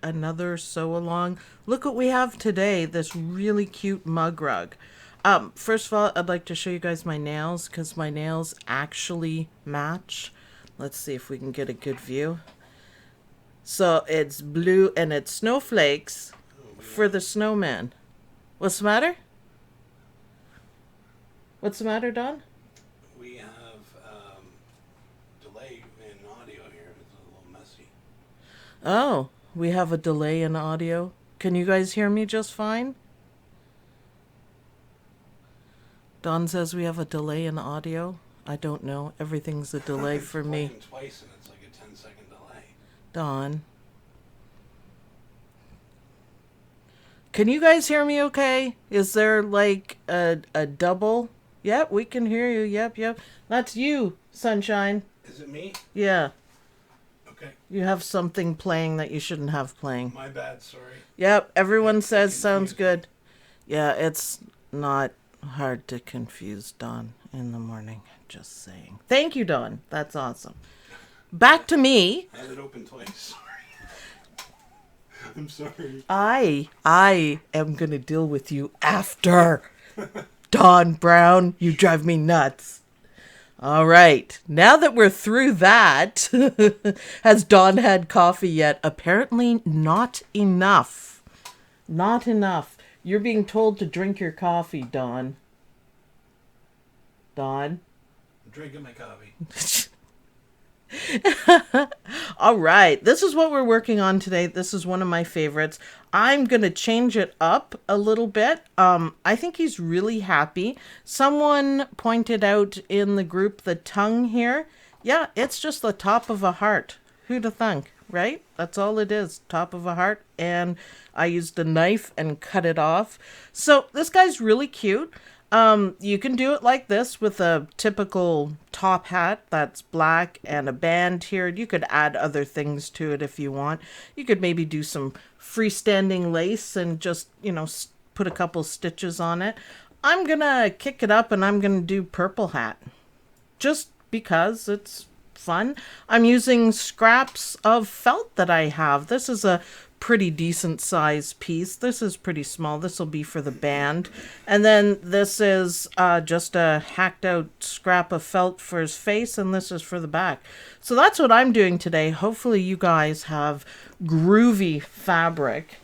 another sew along. Look what we have today, this really cute mug rug. First of all, I'd like to show you guys my nails because my nails actually match. Let's see if we can get a good view. So it's blue and it's snowflakes for the snowman. What's the matter? What's the matter, Don? We have delay in audio here. It's a little messy. Oh, we have a delay in audio. Can you guys hear me just fine? Don says we have a delay in audio. I don't know. Everything's a delay for me. Twice and it's like a 10-second delay. Don. Can you guys hear me okay? Is there like a double? Yep, we can hear you. Yep. That's you, Sunshine. Is it me? Yeah. Okay. You have something playing that you shouldn't have playing. My bad, sorry. Yep, everyone says sounds good. Yeah, it's not hard to confuse Dawn in the morning. Just saying. Thank you, Dawn. That's awesome. Back to me. I had it open twice. Sorry. I'm sorry. I am going to deal with you after. Dawn Brown, you drive me nuts. All right. Now that we're through that, has Dawn had coffee yet? Apparently not enough. Not enough. You're being told to drink your coffee, Dawn. Dawn? I'm drinking my coffee. All right. This is what we're working on today. This is one of my favorites. I'm going to change it up a little bit. I think he's really happy. Someone pointed out in the group the tongue here. Yeah, it's just the top of a heart. Who'd have thunk, right? That's all it is. Top of a heart. And I used a knife and cut it off. So this guy's really cute. You can do it like this with a typical top hat that's black and a band here. You could add other things to it if you want. You could maybe do some freestanding lace and just, put a couple stitches on it. I'm gonna kick it up and I'm gonna do purple hat. Just because it's fun. I'm using scraps of felt that I have. This is a pretty decent size piece. This is pretty small. This will be for the band. And then this is just a hacked out scrap of felt for his face, and this is for the back. So that's what I'm doing today. Hopefully you guys have groovy fabric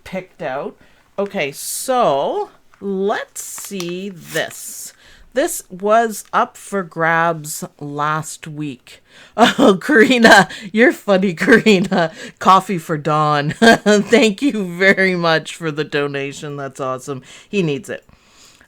picked out. Okay, so let's see this. This was up for grabs last week. Oh, Karina, you're funny, Karina. Coffee for Dawn. Thank you very much for the donation. That's awesome. He needs it.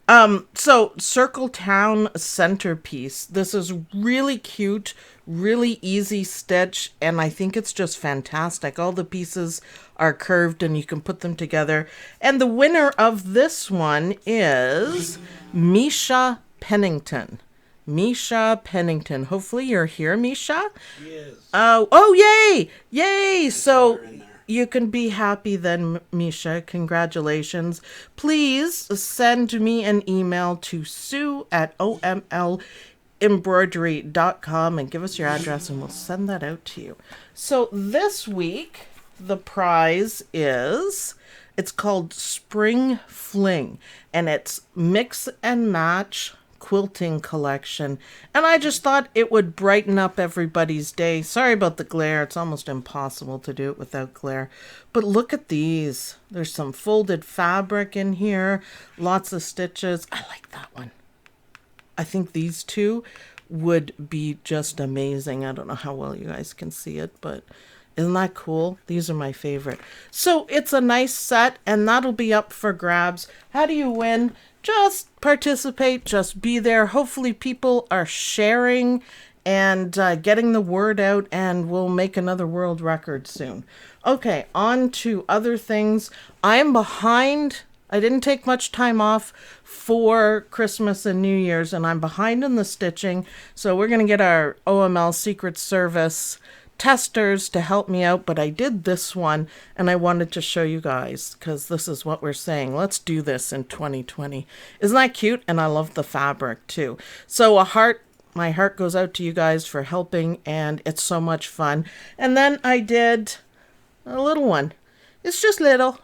So Circle Town centerpiece. This is really cute, really easy stitch, and I think it's just fantastic. All the pieces are curved and you can put them together. And the winner of this one is Misha Pennington. Misha Pennington. Hopefully you're here, Misha. Yes. Oh, yay! Yay! So you can be happy then, Misha. Congratulations. Please send me an email to sue@omlembroidery.com and give us your address and we'll send that out to you. So this week, the prize is... It's called Spring Fling, and it's Mix and Match Quilting Collection. And I just thought it would brighten up everybody's day. Sorry about the glare. It's almost impossible to do it without glare. But look at these. There's some folded fabric in here. Lots of stitches. I like that one. I think these two would be just amazing. I don't know how well you guys can see it, but... Isn't that cool? These are my favorite. So it's a nice set, and that'll be up for grabs. How do you win? Just participate. Just be there. Hopefully people are sharing and getting the word out, and we'll make another world record soon. Okay, on to other things. I am behind. I didn't take much time off for Christmas and New Year's, and I'm behind in the stitching. So we're going to get our OML Secret Service testers to help me out, but I did this one and I wanted to show you guys because this is what we're saying. Let's do this in 2020. Isn't that cute? And I love the fabric too. So my heart goes out to you guys for helping, and it's so much fun. And then I did a little one. It's just little.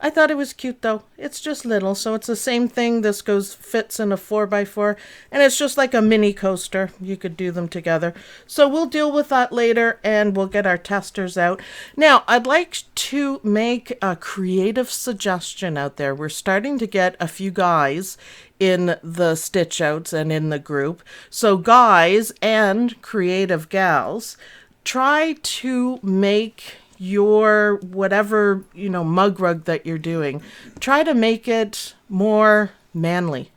I thought it was cute though. It's just little, so it's the same thing. This fits in a 4x4, and it's just like a mini coaster. You could do them together. So we'll deal with that later, and we'll get our testers out. Now, I'd like to make a creative suggestion out there. We're starting to get a few guys in the stitch outs and in the group. So guys and creative gals, try to make your whatever mug rug that you're doing, try to make it more manly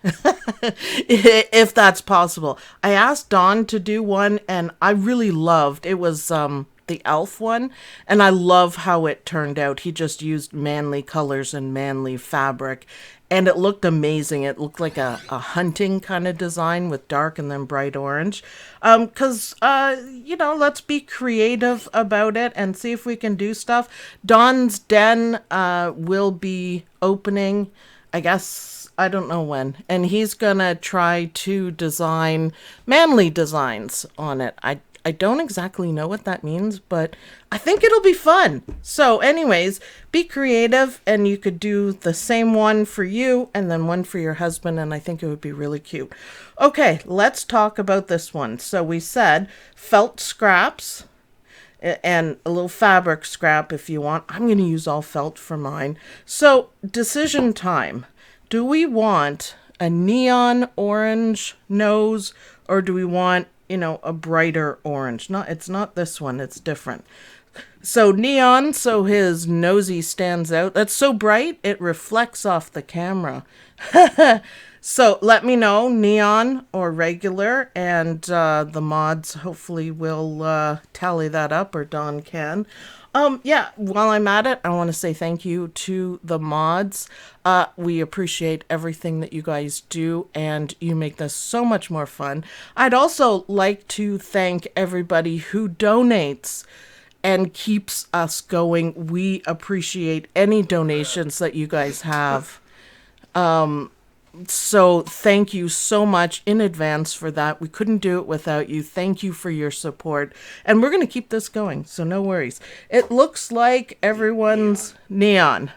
if that's possible. I asked Dawn to do one, and I really loved it. Was the elf one, and I love how it turned out. He just used manly colors and manly fabric, and it looked amazing. It looked like a hunting kind of design with dark and then bright orange. Because, let's be creative about it and see if we can do stuff. Dawn's Den will be opening, I guess, I don't know when. And he's going to try to design manly designs on it. I don't exactly know what that means, but I think it'll be fun. So anyways, be creative, and you could do the same one for you and then one for your husband, and I think it would be really cute. Okay, let's talk about this one. So we said felt scraps and a little fabric scrap if you want. I'm going to use all felt for mine. So decision time. Do we want a neon orange nose, or do we want a brighter orange? It's not this one, it's different. So neon, so his nosy stands out. That's so bright, it reflects off the camera. So let me know, neon or regular, and the mods hopefully will tally that up, or Dawn can. While I'm at it, I want to say thank you to the mods. We appreciate everything that you guys do, and you make this so much more fun. I'd also like to thank everybody who donates and keeps us going. We appreciate any donations that you guys have. So thank you so much in advance for that. We couldn't do it without you. Thank you for your support. And we're going to keep this going, so no worries. It looks like everyone's neon.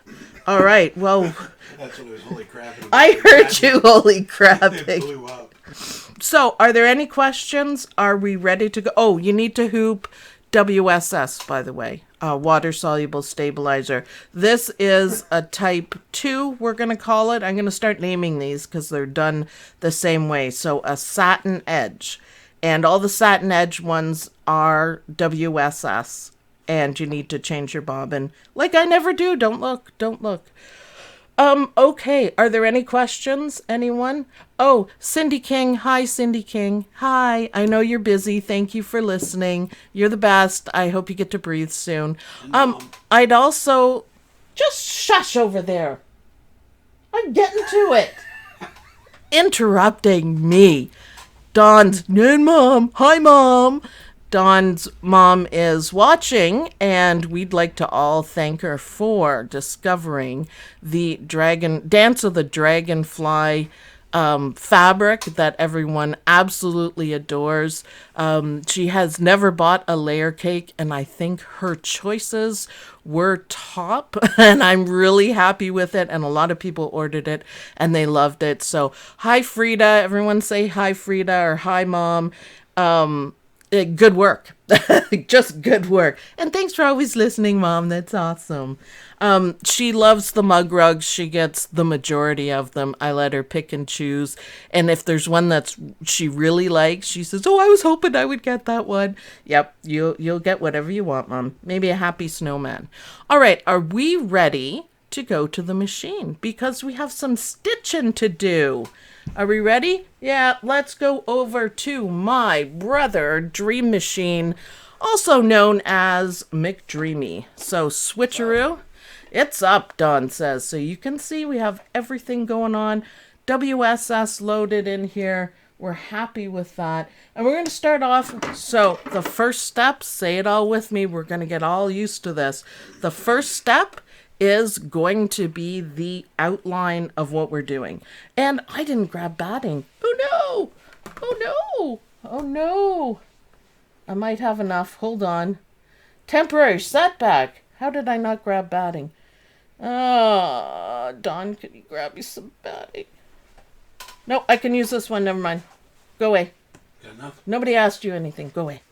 All right, well. That's what it was, holy crap. I heard you, holy crap. It blew up. So are there any questions? Are we ready to go? Oh, you need to hoop WSS, by the way. Water-soluble stabilizer. This is a type 2, we're going to call it. I'm going to start naming these because they're done the same way. So a satin edge. And all the satin edge ones are WSS. And you need to change your bobbin. Like I never do. Don't look. Okay. Are there any questions? Anyone? Oh, Cindy King. Hi, Cindy King. Hi. I know you're busy. Thank you for listening. You're the best. I hope you get to breathe soon. I'd also just shush over there. I'm getting to it. Interrupting me. Dawn's, Mom. Hi, Mom. Dawn's mom is watching, and we'd like to all thank her for discovering the Dance of the Dragonfly fabric that everyone absolutely adores. She has never bought a layer cake, and I think her choices were top, and I'm really happy with it, and a lot of people ordered it, and they loved it. So, hi, Frieda. Everyone say hi, Frieda, or hi, Mom. Good work. Just good work. And thanks for always listening, Mom. That's awesome. She loves the mug rugs. She gets the majority of them. I let her pick and choose. And if there's one that's she really likes, she says, oh, I was hoping I would get that one. Yep, you'll get whatever you want, Mom. Maybe a happy snowman. All right, are we ready to go to the machine? Because we have some stitching to do. Are we ready? Yeah, let's go over to my brother Dream Machine, also known as McDreamy. So switcheroo, it's up, Dawn says. So you can see we have everything going on. WSS loaded in here. We're happy with that. And we're going to start off. So the first step, say it all with me. We're going to get all used to this. The first step is going to be the outline of what we're doing. And I didn't grab batting. Oh no! Oh no! Oh no! I might have enough. Hold on. Temporary setback. How did I not grab batting? Dawn, can you grab me some batting? No, I can use this one. Never mind. Go away. Good enough. Nobody asked you anything. Go away.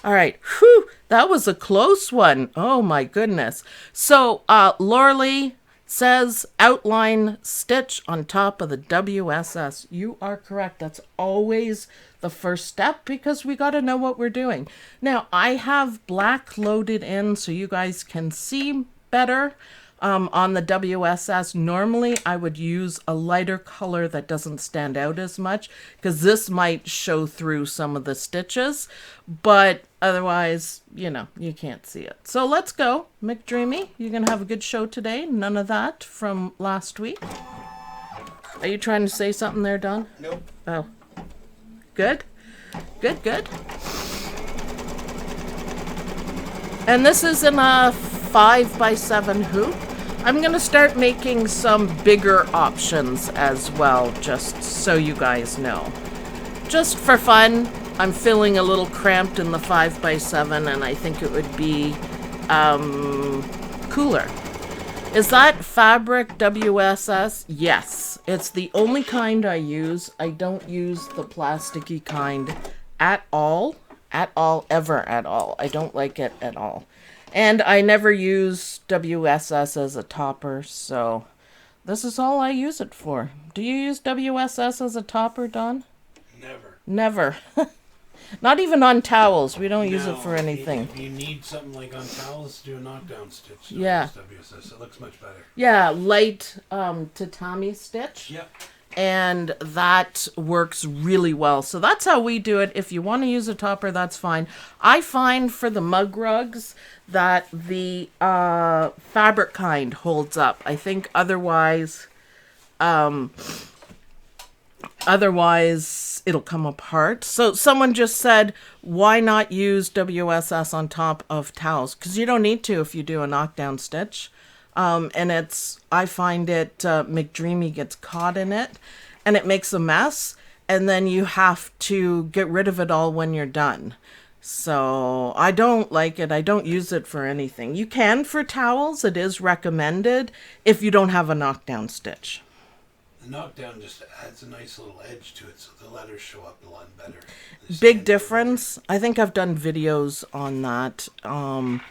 All right. Whew, that was a close one. Oh my goodness. So, Lorley says outline stitch on top of the WSS. You are correct. That's always the first step because we got to know what we're doing. Now, I have black loaded in so you guys can see better. On the WSS, normally I would use a lighter color that doesn't stand out as much because this might show through some of the stitches, but otherwise, you know, you can't see it. So let's go. McDreamy, you're going to have a good show today. None of that from last week. Are you trying to say something there, Don? Nope. Oh. Good? Good, good. And this is in a 5x7 hoop. I'm going to start making some bigger options as well, just so you guys know. Just for fun, I'm feeling a little cramped in the 5x7, and I think it would be cooler. Is that fabric WSS? Yes. It's the only kind I use. I don't use the plasticky kind at all. At all, ever at all. I don't like it at all. And I never use WSS as a topper, so this is all I use it for. Do you use WSS as a topper, Don? Never. Never. Not even on towels. We don't use it for anything. If you need something like on towels, do a knockdown stitch. Yeah. WSS. It looks much better. Yeah, light tatami stitch. Yep. And that works really well. So that's how we do it. If you want to use a topper, that's fine. I find for the mug rugs that the fabric kind holds up. I think otherwise it'll come apart. So someone just said, why not use WSS on top of towels? Because you don't need to if you do a knockdown stitch. And I find it, McDreamy gets caught in it and it makes a mess. And then you have to get rid of it all when you're done. So I don't like it. I don't use it for anything. You can for towels. It is recommended if you don't have a knockdown stitch. The knockdown just adds a nice little edge to it so the letters show up a lot better. Big difference. I think I've done videos on that. And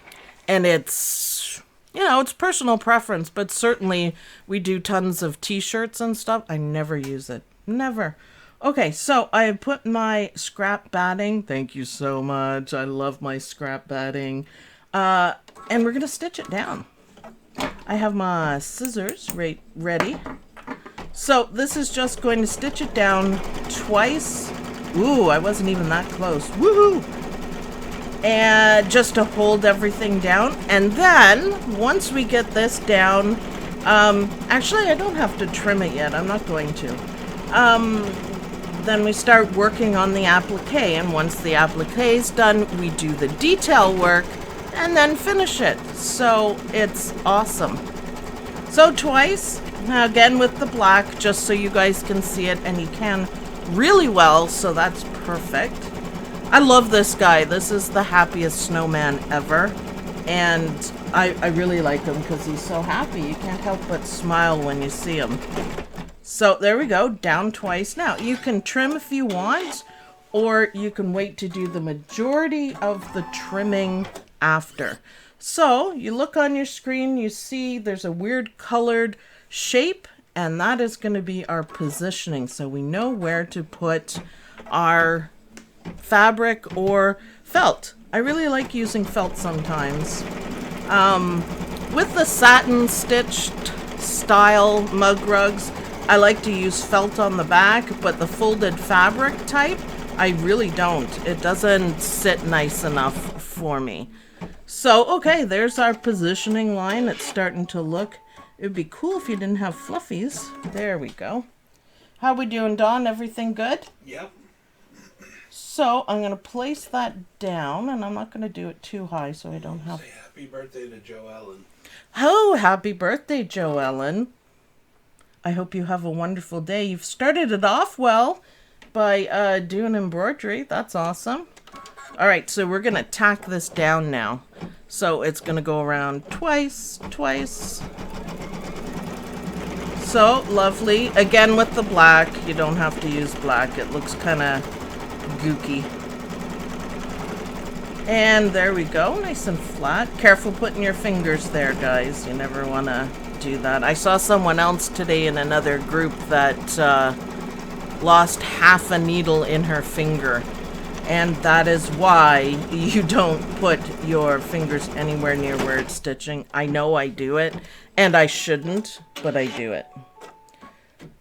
it's... You know, it's personal preference, but certainly we do tons of t-shirts and stuff. I never use it. Never. Okay, so I have put my scrap batting. Thank you so much. I love my scrap batting. And we're going to stitch it down. I have my scissors ready. So this is just going to stitch it down twice. Ooh, I wasn't even that close. Woohoo! And just to hold everything down. And then once we get this down, actually I don't have to trim it yet. I'm not going to. Then we start working on the applique, and once the applique is done, we do the detail work and then finish it. So it's awesome. So twice, now again with the black, just so you guys can see it, and you can really well, so that's perfect. I love this guy. This is the happiest snowman ever. And I really like him because he's so happy. You can't help but smile when you see him. So there we go, down twice. Now, you can trim if you want, or you can wait to do the majority of the trimming after. So you look on your screen, you see there's a weird colored shape, and that is going to be our positioning. So we know where to put our fabric or felt. I really like using felt sometimes. With the satin stitched style mug rugs, I like to use felt on the back, but the folded fabric type, I really don't. It doesn't sit nice enough for me. So, okay, there's our positioning line. It's starting to look, it would be cool if you didn't have fluffies. There we go. How we doing, Dawn? Everything good? Yep. So I'm going to place that down, and I'm not going to do it too high so I don't have... Say happy birthday to Joe Ellen. Oh, happy birthday, Joe Ellen. I hope you have a wonderful day. You've started it off well by doing embroidery. That's awesome. All right, so we're gonna tack this down now. So it's gonna go around twice. So lovely. Again with the black. You don't have to use black. It looks kind of gooky. And there we go. Nice and flat. Careful putting your fingers there, guys. You never want to do that. I saw someone else today in another group that lost half a needle in her finger. And that is why you don't put your fingers anywhere near where it's stitching. I know I do it, and I shouldn't, but I do it.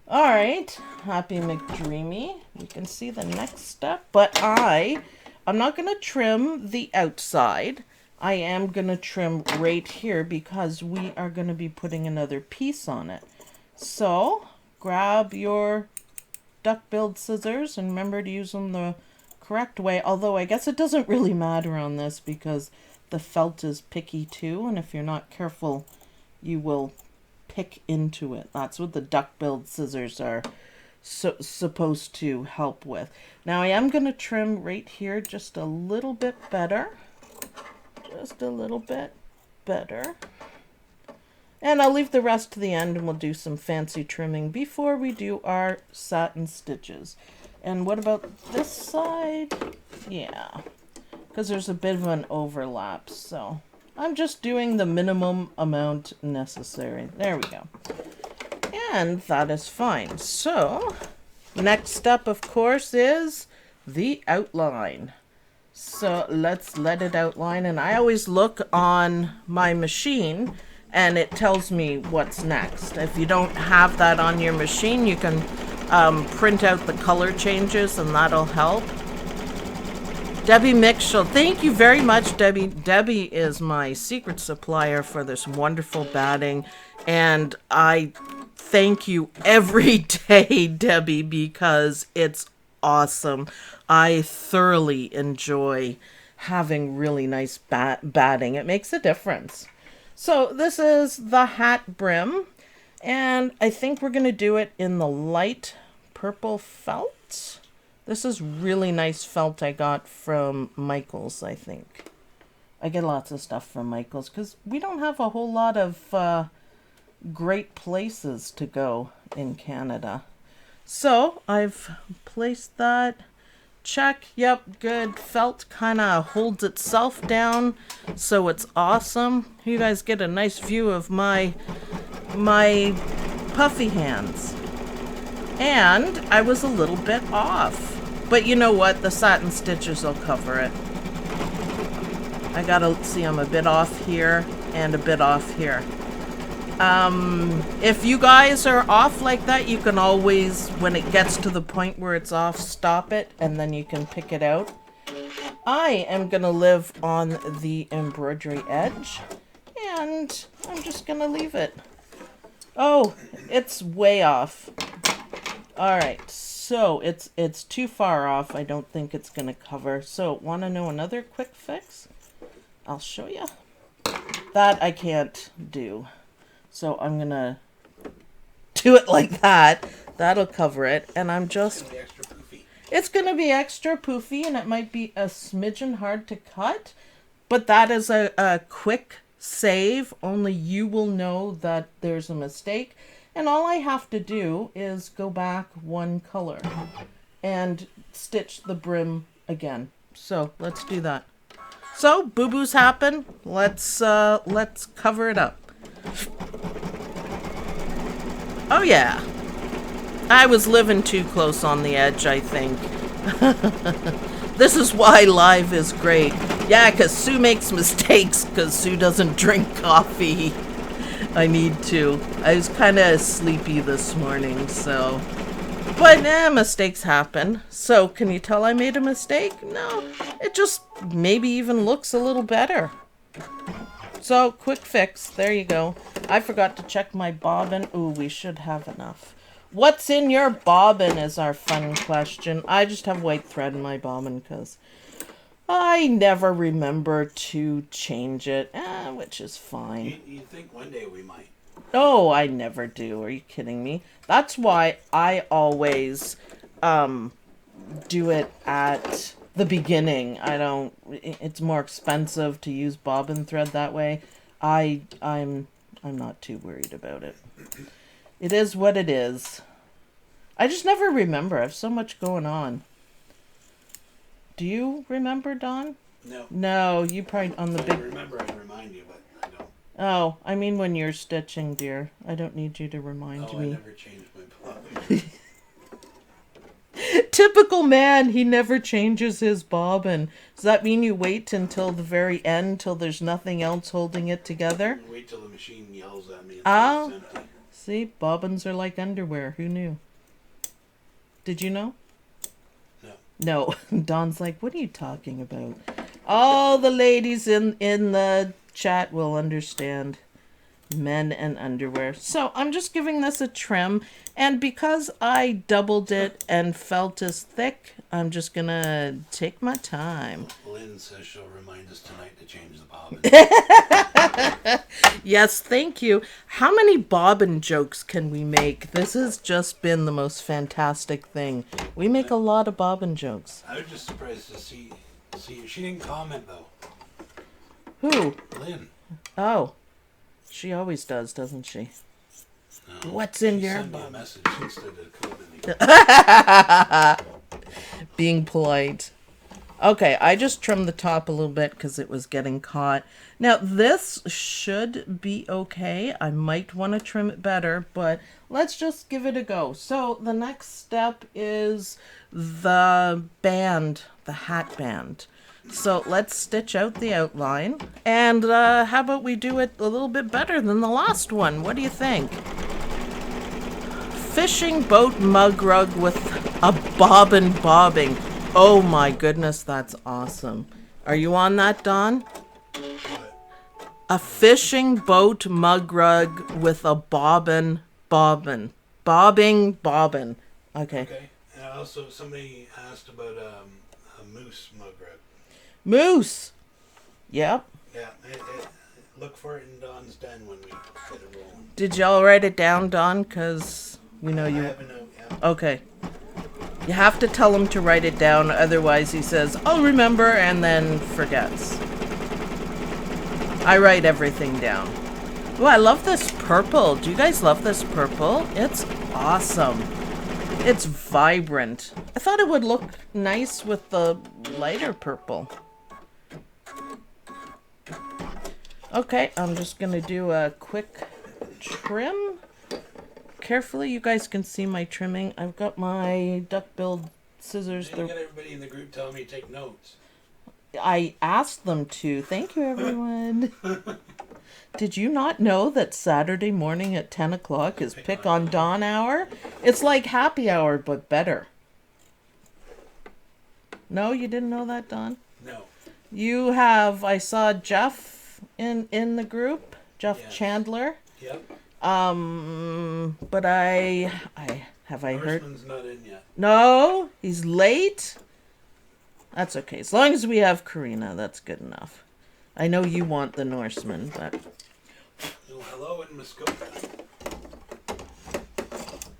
All right, Happy McDreamy. You can see the next step, but I'm not going to trim the outside. I am going to trim right here because we are going to be putting another piece on it. So grab your duck-billed scissors and remember to use them the correct way, although I guess it doesn't really matter on this because the felt is picky too, and if you're not careful you will pick into it. That's what the duck-billed scissors are supposed to help with. Now I am going to trim right here just a little bit better, just a little bit better, and I'll leave the rest to the end and we'll do some fancy trimming before we do our satin stitches. And what about this side? Yeah, because there's a bit of an overlap. So I'm just doing the minimum amount necessary. There we go. And that is fine. So next step, of course, is the outline. So let's let it outline. And I always look on my machine and it tells me what's next. If you don't have that on your machine, you can print out the color changes and that'll help. Debbie Mitchell, thank you very much, Debbie. Debbie is my secret supplier for this wonderful batting, and I thank you every day, Debbie, because it's awesome. I thoroughly enjoy having really nice batting. It makes a difference. So this is the hat brim, and I think we're going to do it in the light purple felt. This is really nice felt I got from Michaels, I think. I get lots of stuff from Michaels because we don't have a whole lot of great places to go in Canada. So I've placed that. Check. Yep, good. Felt kind of holds itself down, so it's awesome. You guys get a nice view of my puffy hands. And I was a little bit off. But you know what? The satin stitches will cover it. I gotta see I'm a bit off here and a bit off here. If you guys are off like that, you can always, when it gets to the point where it's off, stop it and then you can pick it out. I am gonna live on the embroidery edge and I'm just gonna leave it. Oh, it's way off. Alright, so it's too far off. I don't think it's gonna cover. So, want to know another quick fix? I'll show you. That I can't do. So I'm gonna do it like that. That'll cover it. And I'm just... It's gonna be extra poofy and it might be a smidgen hard to cut. But that is a quick save. Only you will know that there's a mistake. And all I have to do is go back one color and stitch the brim again. So let's do that. So boo-boos happen. Let's cover it up. Oh yeah. I was living too close on the edge, I think. This is why live is great. Yeah, because Sue makes mistakes because Sue doesn't drink coffee. I need to. I was kind of sleepy this morning, so... But, mistakes happen. So, can you tell I made a mistake? No. It just maybe even looks a little better. So, quick fix. There you go. I forgot to check my bobbin. Ooh, we should have enough. What's in your bobbin is our fun question. I just have white thread in my bobbin because I never remember to change it, which is fine. You think one day we might. Oh, I never do. Are you kidding me? That's why I always do it at the beginning. It's more expensive to use bobbin thread that way. I'm not too worried about it. It is what it is. I just never remember. I have so much going on. Do you remember, Dawn? No. No, you probably on the I big... remember, I remind you, but I don't. Oh, I mean when you're stitching, dear. I don't need you to remind Oh, me. I never changed my bobbin. Typical man, he never changes his bobbin. Does that mean you wait until the very end, till there's nothing else holding it together? Wait till the machine yells at me and Oh. says it's empty. See, bobbins are like underwear. Who knew? Did you know? No. Dawn's like, what are you talking about? All the ladies in the chat will understand. Men and underwear. So I'm just giving this a trim, and because I doubled it and felt as thick, I'm just gonna take my time. Lynn says she'll remind us tonight to change the bobbin. Yes, thank you. How many bobbin jokes can we make? This has just been the most fantastic thing. We make a lot of bobbin jokes. I was just surprised to see she didn't comment though. Who? Lynn. Oh. She always does, doesn't she? No, What's in she your sent me a bobbin? message instead of commenting. Being polite. Okay, I just trimmed the top a little bit because it was getting caught. Now, this should be okay. I might want to trim it better, but let's just give it a go. So the next step is the band, the hat band. So let's stitch out the outline. And how about we do it a little bit better than the last one? What do you think? Fishing boat mug rug with a bobbin bobbing. Oh my goodness, that's awesome. Are you on that, Dawn? A fishing boat mug rug with a bobbin bobbin. Bobbing bobbin. Okay. Okay. And also somebody asked about a moose mug rug. Moose. Yep. Yeah, look for it in Dawn's den when we get it rolling. Did y'all write it down, Dawn? Because, you know, I you... have a note, yeah. Okay. You have to tell him to write it down, otherwise he says, I'll remember, and then forgets. I write everything down. Oh, I love this purple. Do you guys love this purple? It's awesome. It's vibrant. I thought it would look nice with the lighter purple. Okay, I'm just going to do a quick trim. Carefully, you guys can see my trimming. I've got my duckbill scissors. You got everybody in the group telling me to take notes. I asked them to. Thank you, everyone. Did you not know that Saturday morning at 10 o'clock is Pick on Dawn hour? It's like happy hour, but better. No, you didn't know that, Dawn? No. You have, I saw Jeff in the group, Jeff Yes. Chandler. Yep. But I heard? Horseman's not in yet. No, he's late. That's okay. As long as we have Karina, that's good enough. I know you want the Norseman, but... Oh, hello in Muskoka.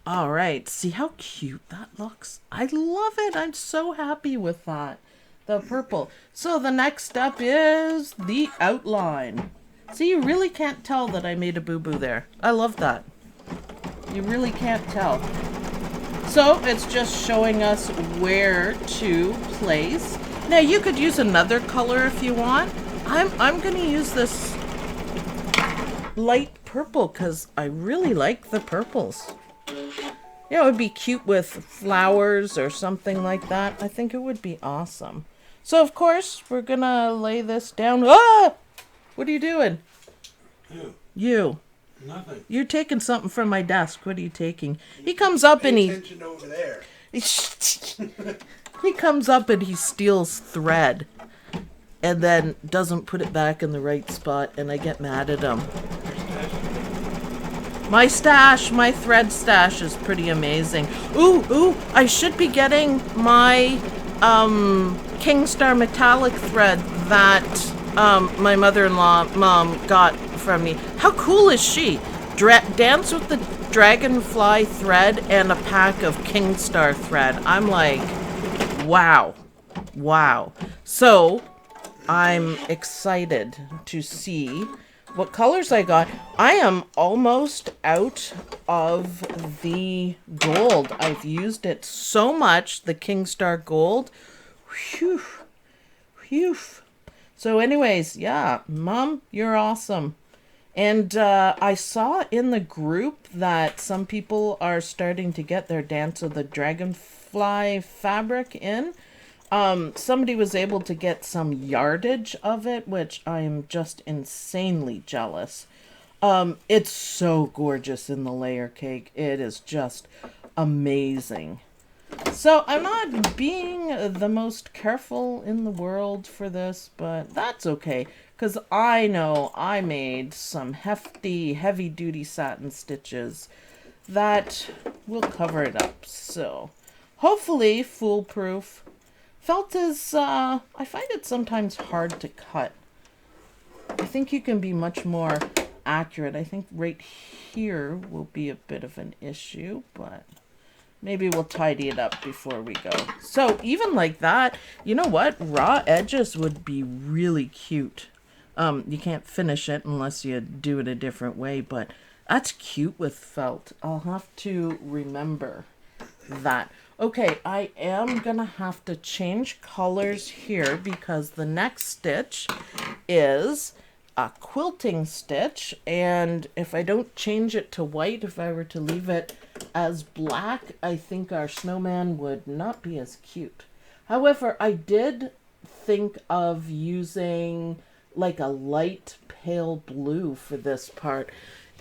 All right. See how cute that looks? I love it. I'm so happy with that. The purple. So the next step is the outline. See, you really can't tell that I made a boo-boo there. I love that. You really can't tell. So it's just showing us where to place. Now you could use another color if you want. I'm going to use this light purple because I really like the purples. Yeah, it would be cute with flowers or something like that. I think it would be awesome. So, of course, we're going to lay this down. Ah! What are you doing? Who? You. Nothing. You're taking something from my desk. What are you taking? He comes up and Pay attention over there. He comes up and he steals thread. And then doesn't put it back in the right spot. And I get mad at him. My stash, my thread stash is pretty amazing. Ooh, I should be getting my Kingstar metallic thread that my mother-in-law mom got from me. How cool is she? Dance with the dragonfly thread and a pack of Kingstar thread. I'm like, wow. Wow. So I'm excited to see what colors I got. I am almost out of the gold. I've used it so much, the Kingstar Gold. Phew. Phew. So anyways, yeah, Mom, you're awesome. And I saw in the group that some people are starting to get their Dance of the Dragonfly fabric in. Somebody was able to get some yardage of it, which I am just insanely jealous. It's so gorgeous in the layer cake. It is just amazing. So I'm not being the most careful in the world for this, but that's okay. Because I know I made some hefty, heavy-duty satin stitches that will cover it up. So hopefully foolproof. Felt is, I find it sometimes hard to cut. I think you can be much more accurate. I think right here will be a bit of an issue, but maybe we'll tidy it up before we go. So even like that, you know what? Raw edges would be really cute. You can't finish it unless you do it a different way, but that's cute with felt. I'll have to remember that. Okay, I am gonna have to change colors here because the next stitch is a quilting stitch, and if I don't change it to white, if I were to leave it as black, I think our snowman would not be as cute. However, I did think of using like a light pale blue for this part,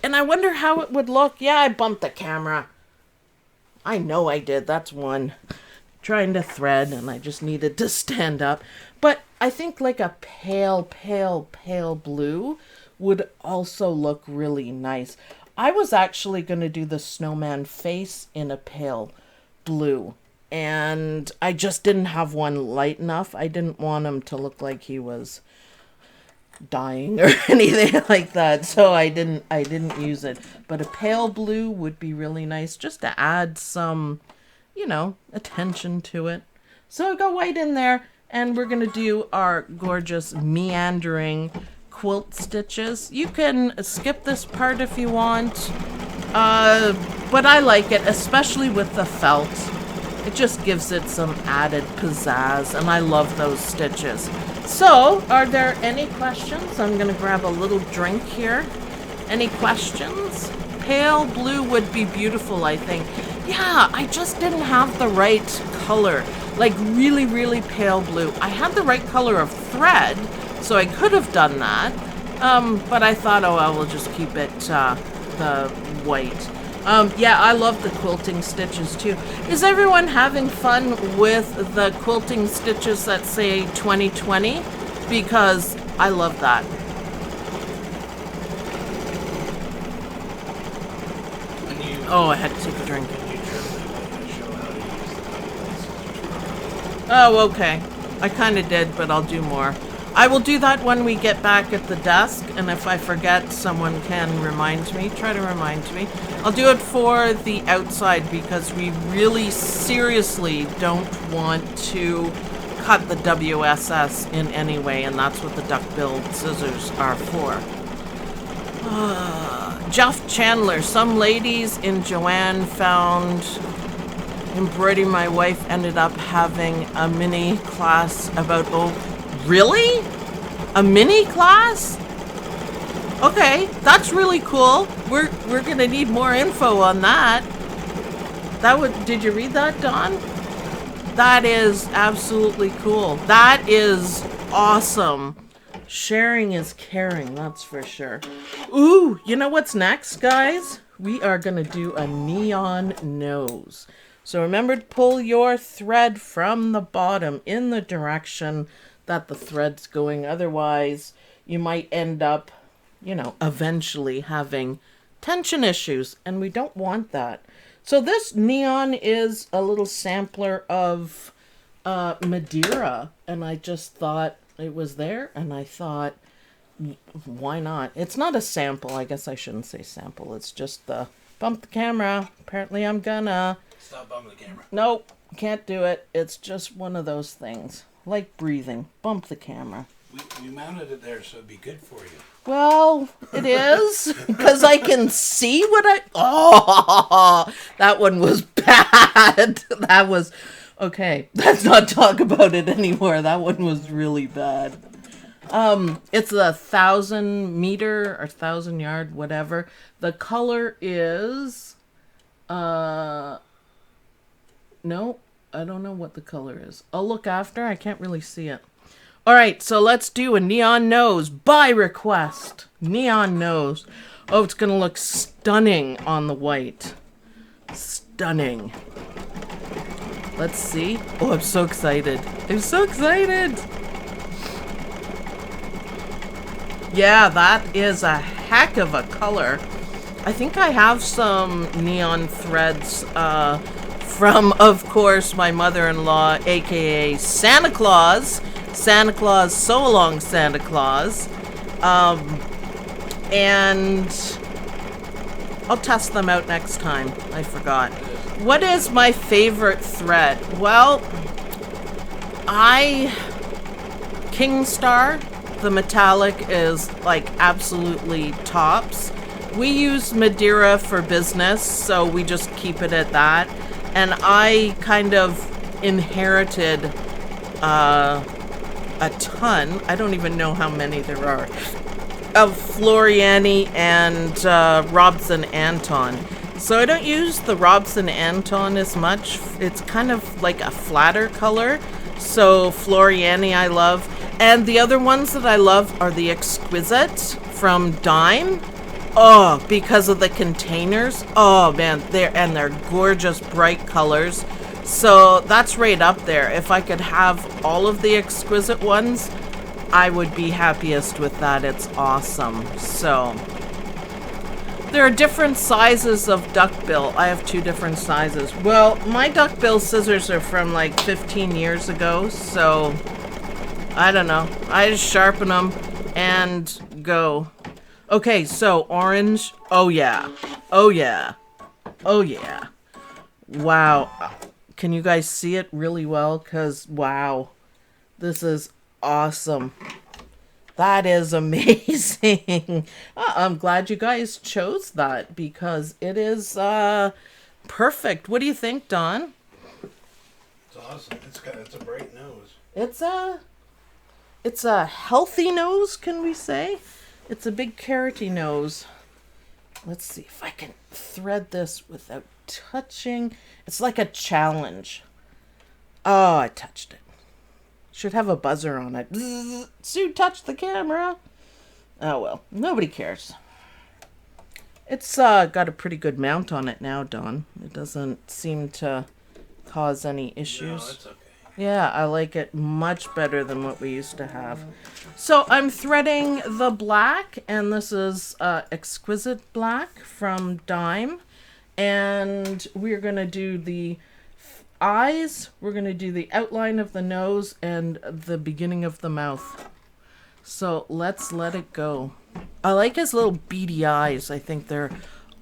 and I wonder how it would look. Yeah, I bumped the camera. I know I did. That's one. Trying to thread, and I just needed to stand up. But I think like a pale, pale, pale blue would also look really nice. I was actually going to do the snowman face in a pale blue, and I just didn't have one light enough. I didn't want him to look like he was dying or anything like that, so I didn't use it. But a pale blue would be really nice just to add some, you know, attention to it. So I got white in there, and we're gonna do our gorgeous meandering quilt stitches. You can skip this part if you want, but I like it, especially with the felt. It just gives it some added pizzazz, and I love those stitches. So, are there any questions? I'm going to grab a little drink here. Any questions? Pale blue would be beautiful, I think. Yeah, I just didn't have the right color. Like really, really pale blue. I had the right color of thread, so I could have done that. But I thought, oh, I will just keep it the white. Yeah, I love the quilting stitches too. Is everyone having fun with the quilting stitches that say 2020? Because I love that. Oh, I had to take a drink. Oh, okay. I kind of did, but I'll do more. I will do that when we get back at the desk, and if I forget, someone can remind me. Try to remind me. I'll do it for the outside because we really seriously don't want to cut the WSS in any way, and that's what the duckbill scissors are for. Jeff Chandler, some ladies in Joanne found embroidery. My wife ended up having a mini class about really? A mini class? Okay, that's really cool. We're gonna need more info on that. Did you read that, Dawn? That is absolutely cool. That is awesome. Sharing is caring, that's for sure. Ooh, you know what's next, guys? We are gonna do a neon nose. So remember to pull your thread from the bottom in the direction that the thread's going. Otherwise, you might end up, you know, eventually having tension issues, and we don't want that. So this neon is a little sampler of Madeira, and I just thought it was there, and I thought, why not? It's not a sample. I guess I shouldn't say sample. It's just the bump the camera. Apparently I'm gonna. Stop bumping the camera. Nope, can't do it. It's just one of those things. like breathing. Bump the camera. We mounted it there so it'd be good for you. Well, it is, because I can see what I... Oh, that one was bad. That was... Okay, let's not talk about it anymore. That one was really bad. It's 1,000 meter or 1,000 yard, whatever. The color is... No, I don't know what the color is. I'll look after. I can't really see it. All right, so let's do a neon nose by request. Neon nose. Oh, it's going to look stunning on the white. Stunning. Let's see. Oh, I'm so excited. I'm so excited. Yeah, that is a heck of a color. I think I have some neon threads from, of course, my mother-in-law, aka Santa Claus. Santa Claus, so long Santa Claus. And I'll test them out next time. I forgot. What is my favorite thread? Well, Kingstar, the metallic, is like absolutely tops. We use Madeira for business, so we just keep it at that. And I kind of inherited a ton, I don't even know how many there are, of Floriani and Robson Anton. So I don't use the Robson Anton as much. It's kind of like a flatter color. So Floriani I love. And the other ones that I love are the Exquisite from Dime. Oh, because of the containers. Oh man, they're gorgeous bright colors. So that's right up there. If I could have all of the Exquisite ones, I would be happiest with that. It's awesome. So there are different sizes of duckbill. I have 2 different sizes. Well, my duckbill scissors are from like 15 years ago, so I don't know. I just sharpen them and go. Okay, so orange. Oh yeah. Oh yeah. Oh yeah. Wow. Can you guys see it really well? Because, wow. This is awesome. That is amazing. I'm glad you guys chose that because it is perfect. What do you think, Don? It's awesome. It's a bright nose. It's a healthy nose, can we say? It's a big carroty nose. Let's see if I can thread this without touching. It's like a challenge. Oh, I touched it. Should have a buzzer on it. Bzzz, Sue touched the camera. Oh well, nobody cares. It's got a pretty good mount on it now, Don. It doesn't seem to cause any issues. No, it's okay. Yeah, I like it much better than what we used to have. So I'm threading the black, and this is Exquisite Black from Dime. And we're going to do the eyes, we're going to do the outline of the nose, and the beginning of the mouth. So let's let it go. I like his little beady eyes. I think they're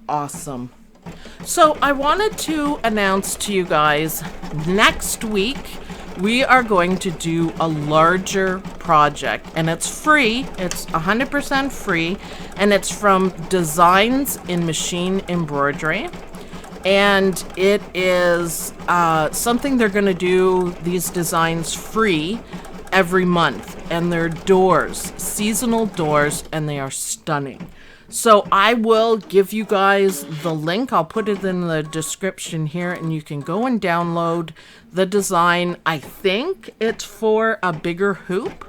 awesome. So I wanted to announce to you guys, next week we are going to do a larger project, and it's free. It's 100% free, and it's from Designs in Machine Embroidery. And it is something they're going to do these designs free every month. And they're doors, seasonal doors, and they are stunning. So I will give you guys the link. I'll put it in the description here, and you can go and download the design. I think it's for a bigger hoop,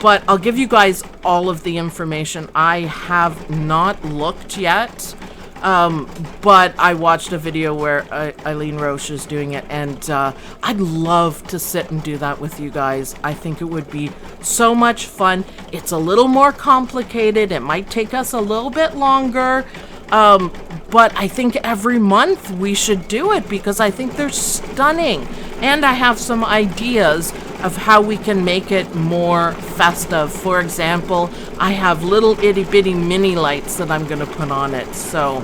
but I'll give you guys all of the information. I have not looked yet. But I watched a video where Eileen Roche is doing it, and I'd love to sit and do that with you guys. I think it would be so much fun. It's a little more complicated. It might take us a little bit longer, but I think every month we should do it because I think they're stunning. And I have some ideas of how we can make it more festive. For example, I have little itty bitty mini lights that I'm going to put on it. So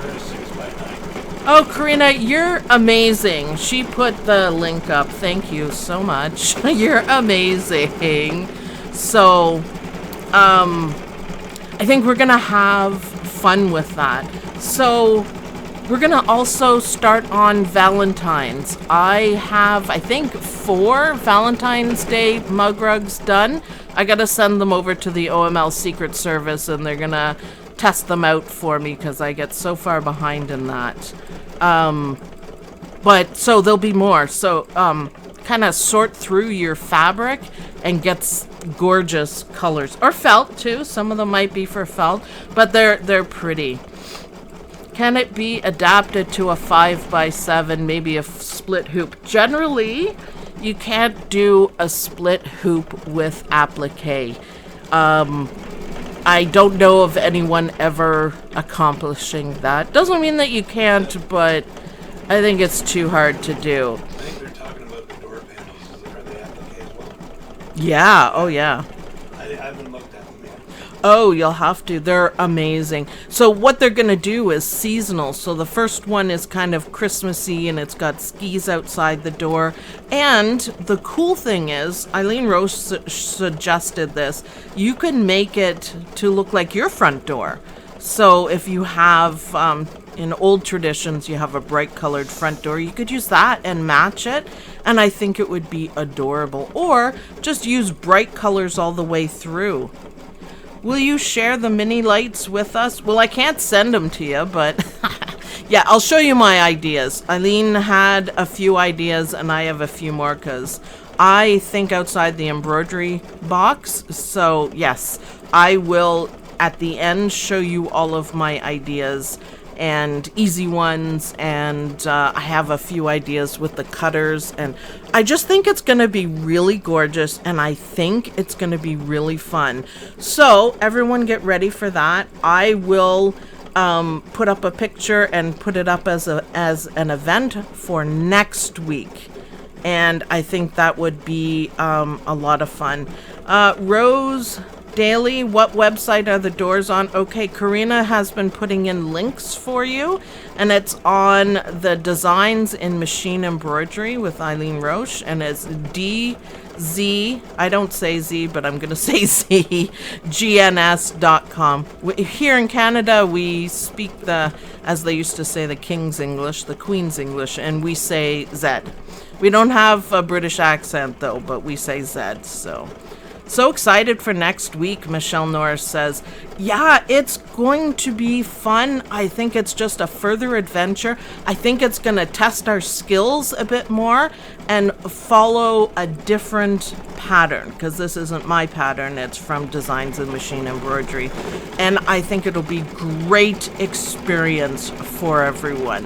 Oh, Karina, you're amazing. She put the link up. Thank you so much. You're amazing. So, I think we're gonna have fun with that. So, we're gonna also start on Valentine's. I have, I think, 4 Valentine's Day mug rugs done. I gotta send them over to the OML Secret Service, and they're gonna test them out for me because I get so far behind in that. But so there'll be more. So kind of sort through your fabric and get gorgeous colors, or felt too. Some of them might be for felt, but they're pretty. Can it be adapted to a 5x7, maybe a split hoop? Generally, you can't do a split hoop with applique. I don't know of anyone ever accomplishing that. Doesn't mean that you can't, but I think it's too hard to do. I think they're talking about the door panels. Are they applique as well? Yeah, oh yeah. I haven't looked at them yet. Oh, you'll have to. They're amazing. So what they're going to do is seasonal. So the first one is kind of Christmassy, and it's got skis outside the door. And the cool thing is, Eileen Rose suggested this. You can make it to look like your front door. So if you have, in old traditions, you have a bright colored front door, you could use that and match it. And I think it would be adorable. Or just use bright colors all the way through. Will you share the mini lights with us? Well, I can't send them to you, but yeah, I'll show you my ideas. Eileen had a few ideas, and I have a few more because I think outside the embroidery box. So yes, I will at the end show you all of my ideas and easy ones, and I have a few ideas with the cutters, and I just think it's gonna be really gorgeous, and I think it's gonna be really fun. So everyone get ready for that. I will put up a picture and put it up as an event for next week, and I think that would be a lot of fun. Rose Daily, what website are the doors on? Okay, Karina has been putting in links for you, and it's on the Designs in Machine Embroidery with Eileen Roche, and it's DZ, I don't say Z, but I'm going to say Z, gns.com. Here in Canada, we speak the, as they used to say, the King's English, the Queen's English, and we say Z. We don't have a British accent, though, but we say Z, So excited for next week, Michelle Norris says. Yeah, it's going to be fun. I think it's just a further adventure. I think it's going to test our skills a bit more and follow a different pattern, because this isn't my pattern. It's from Designs in Machine Embroidery. And I think it'll be great experience for everyone.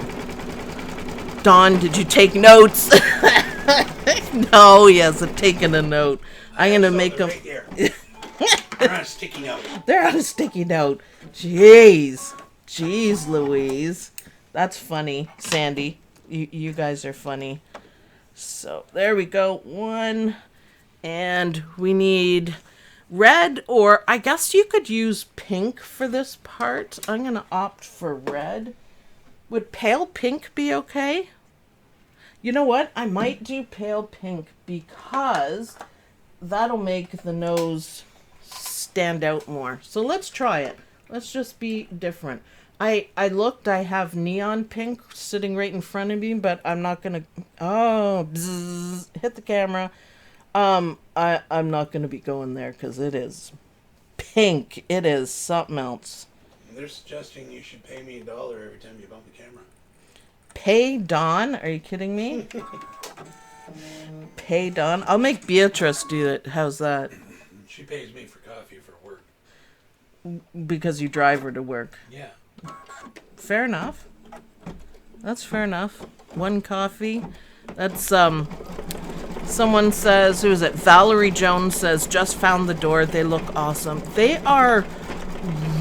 Dawn, did you take notes? No, yes, I've taken a note. I'm going to make them... Right here. They're on a sticky note. They're on a sticky note. Jeez. Jeez, Louise. That's funny. Sandy, you guys are funny. So, there we go. 1. And we need red, or I guess you could use pink for this part. I'm going to opt for red. Would pale pink be okay? You know what? I might do pale pink because that'll make the nose stand out more. So let's try it. Let's just be different. I looked, I have neon pink sitting right in front of me, but I'm not gonna, oh, bzzz, hit the camera. I'm not gonna be going there because it is pink. It is something else. They're suggesting you should pay me $1 every time you bump the camera. Pay Dawn? Are you kidding me? Pay Dawn? I'll make Beatrice do it. How's that? She pays me for coffee for work. Because you drive her to work. Yeah. Fair enough. That's fair enough. 1 coffee. That's, someone says, who is it? Valerie Jones says, just found the door. They look awesome. They are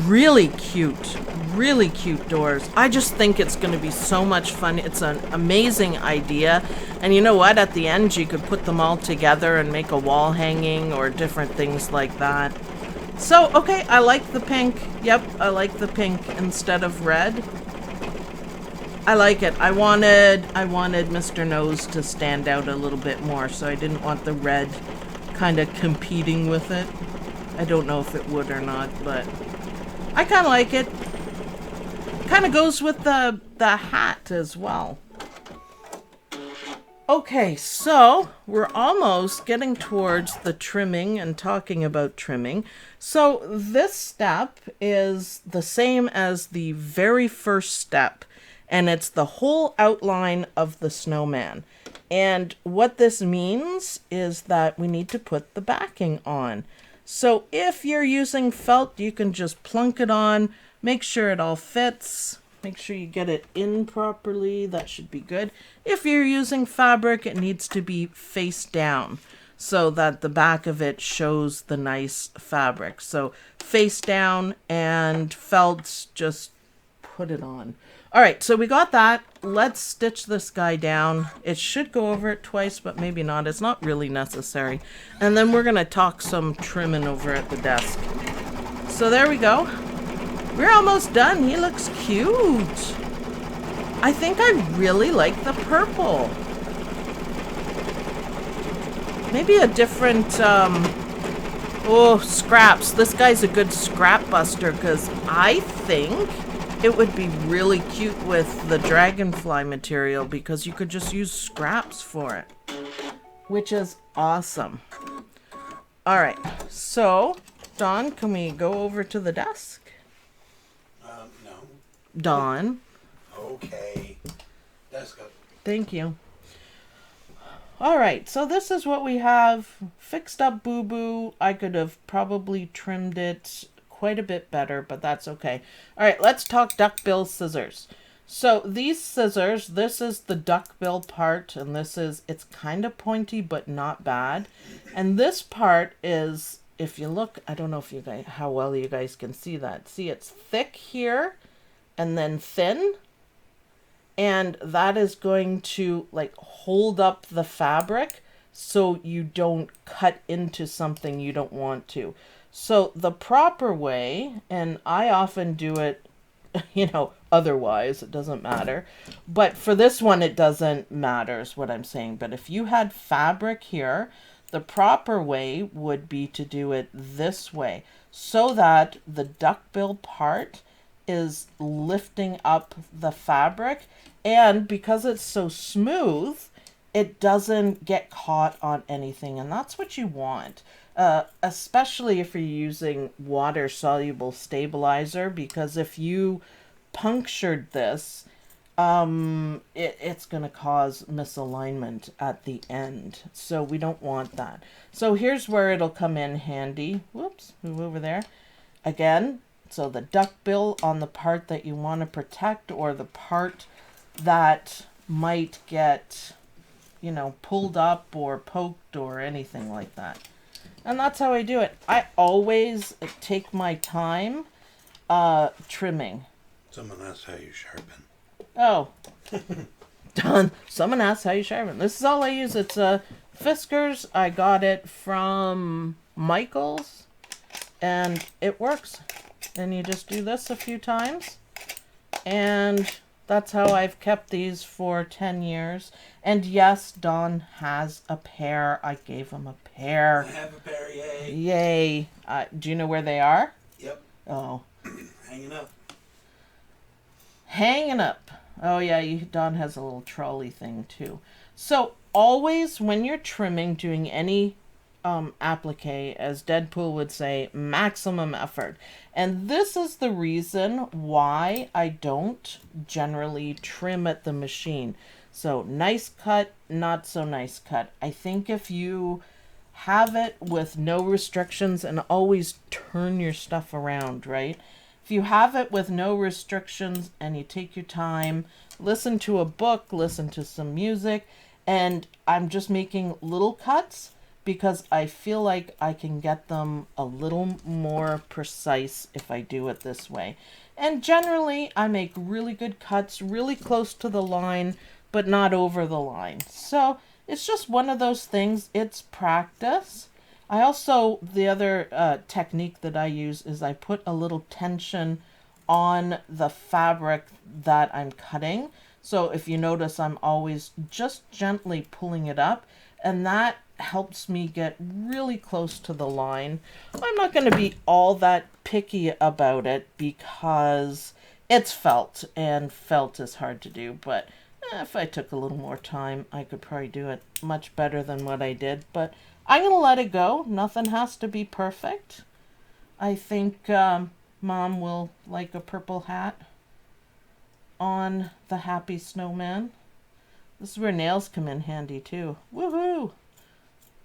really cute. Really cute doors. I just think it's going to be so much fun. It's an amazing idea. And you know what? At the end, you could put them all together and make a wall hanging or different things like that. So, okay, I like the pink. Yep, I like the pink instead of red. I like it. I wanted Mr. Nose to stand out a little bit more, so I didn't want the red kind of competing with it. I don't know if it would or not, but I kind of like it. Kind of goes with the hat as well. Okay, so we're almost getting towards the trimming and talking about trimming. So this step is the same as the very first step, and it's the whole outline of the snowman. And what this means is that we need to put the backing on. So if you're using felt, you can just plunk it on, make sure it all fits. Make sure you get it in properly. That should be good. If you're using fabric, it needs to be face down so that the back of it shows the nice fabric. So face down, and felt, just put it on. All right, so we got that. Let's stitch this guy down. It should go over it twice, but maybe not. It's not really necessary. And then we're going to talk some trimming over at the desk. So there we go. We're almost done. He looks cute. I think I really like the purple. Maybe a different, scraps. This guy's a good scrap buster because I think it would be really cute with the dragonfly material because you could just use scraps for it, which is awesome. All right, so Dawn, can we go over to the desk? No. Dawn. Okay. Desk up. Thank you. All right, so this is what we have. Fixed up boo-boo. I could have probably trimmed it quite a bit better, but that's okay. All right, let's talk duckbill scissors. So these scissors, this is the duckbill part, and it's kind of pointy, but not bad. And this part is, if you look, I don't know if you guys, how well you guys can see that. See, it's thick here and then thin. And that is going to like hold up the fabric so you don't cut into something you don't want to. So the proper way, and I often do it, otherwise it doesn't matter. But for this one, it doesn't matter is what I'm saying. But if you had fabric here, the proper way would be to do it this way so that the duckbill part is lifting up the fabric, and because it's so smooth, it doesn't get caught on anything, and that's what you want, especially if you're using water-soluble stabilizer, because if you punctured this, it's going to cause misalignment at the end, so we don't want that. So here's where it'll come in handy. Whoops, move over there. Again, so the duckbill on the part that you want to protect, or the part that might get, pulled up or poked or anything like that. And that's how I do it. I always take my time trimming. Someone asked how you sharpen. Oh, done. Someone asked how you sharpen. This is all I use. It's Fiskars. I got it from Michael's, and it works. And you just do this a few times, and that's how I've kept these for 10 years. And yes, Don has a pair. I gave him a pair. I have a pair, yay. Yay. Do you know where they are? Yep. Oh. Hanging up. Hanging up. Oh yeah, Don has a little trolley thing too. So always when you're trimming, doing any applique, as Deadpool would say, maximum effort. And this is the reason why I don't generally trim at the machine. So nice cut, not so nice cut. I think if you have it with no restrictions, and always turn your stuff around, right? If you have it with no restrictions and you take your time, listen to a book, listen to some music, and I'm just making little cuts because I feel like I can get them a little more precise if I do it this way. And generally, I make really good cuts, really close to the line, but not over the line. So it's just one of those things. It's practice. I also, the other technique that I use is I put a little tension on the fabric that I'm cutting So if you notice, I'm always just gently pulling it up, and that helps me get really close to the line. I'm not going to be all that picky about it because it's felt, and felt is hard to do, but if I took a little more time, I could probably do it much better than what I did, but I'm going to let it go. Nothing has to be perfect. I think Mom will like a purple hat on the happy snowman. This is where nails come in handy too. Woohoo!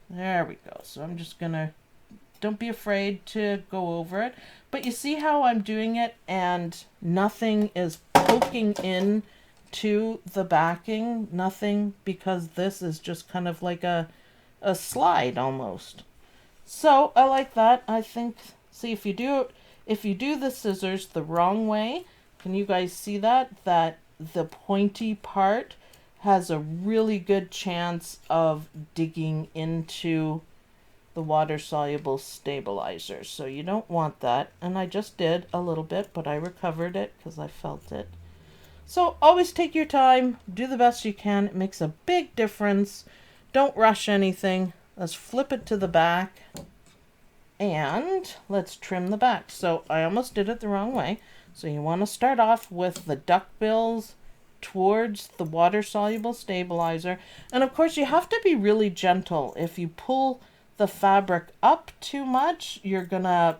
There we go. So I'm just gonna, don't be afraid to go over it. But you see how I'm doing it and nothing is poking in to the backing? Nothing, because this is just kind of like a slide almost. So I like that. I think, see, if you do the scissors the wrong way, can you guys see that the pointy part has a really good chance of digging into the water soluble stabilizer. So you don't want that. And I just did a little bit, but I recovered it because I felt it. So always take your time, do the best you can. It makes a big difference. Don't rush anything. Let's flip it to the back and let's trim the back. So I almost did it the wrong way. So you want to start off with the duckbills towards the water-soluble stabilizer. And of course, you have to be really gentle. If you pull the fabric up too much, you're gonna,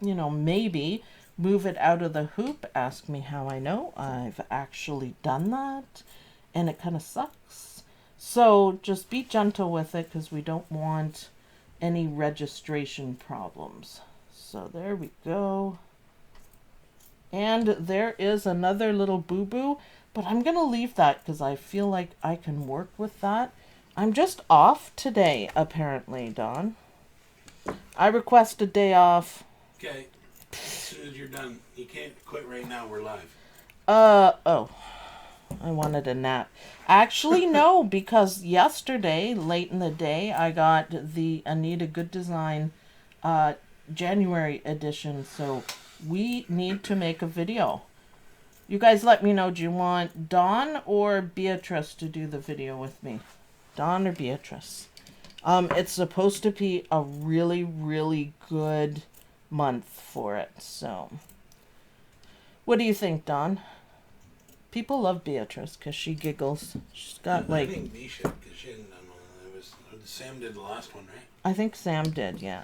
maybe move it out of the hoop. Ask me how I know. I've actually done that, and it kind of sucks. So just be gentle with it because we don't want any registration problems. So there we go. And there is another little boo-boo, but I'm going to leave that because I feel like I can work with that. I'm just off today, apparently, Dawn. I request a day off. Okay. As soon as you're done. You can't quit right now. We're live. Oh. I wanted a nap. Actually, no, because yesterday, late in the day, I got the Anita Goodesign January edition, so we need to make a video. You guys let me know, do you want Dawn or Beatrice to do the video with me? Dawn or Beatrice? It's supposed to be a really, really good month for it, so. What do you think, Dawn? People love Beatrice because she giggles. She's got I think me should, because she hadn't done one. It was, Sam did the last one, right? I think Sam did, yeah.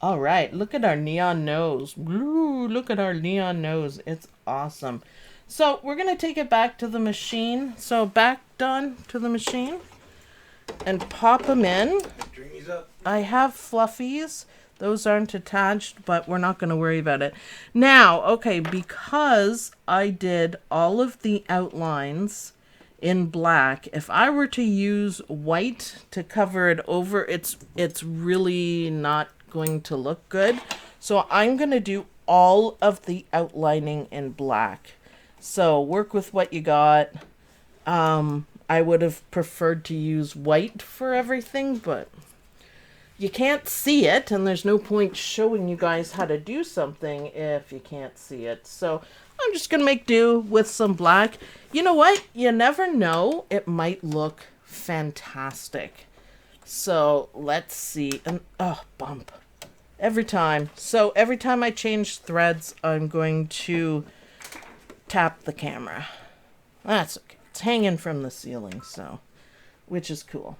All right, look at our neon nose. Ooh, look at our neon nose. It's awesome. So we're going to take it back to the machine. So back, Dawn, to the machine. And pop them in. Bring these up. I have fluffies. Those aren't attached, but we're not going to worry about it. Now, okay, because I did all of the outlines in black, if I were to use white to cover it over, it's really not going to look good. So I'm going to do all of the outlining in black. So work with what you got. I would have preferred to use white for everything, but you can't see it, and there's no point showing you guys how to do something if you can't see it. So I'm just going to make do with some black. You know what? You never know. It might look fantastic. So let's see. And oh, bump. Every time. So every time I change threads, I'm going to tap the camera. That's okay. It's hanging from the ceiling, so, which is cool.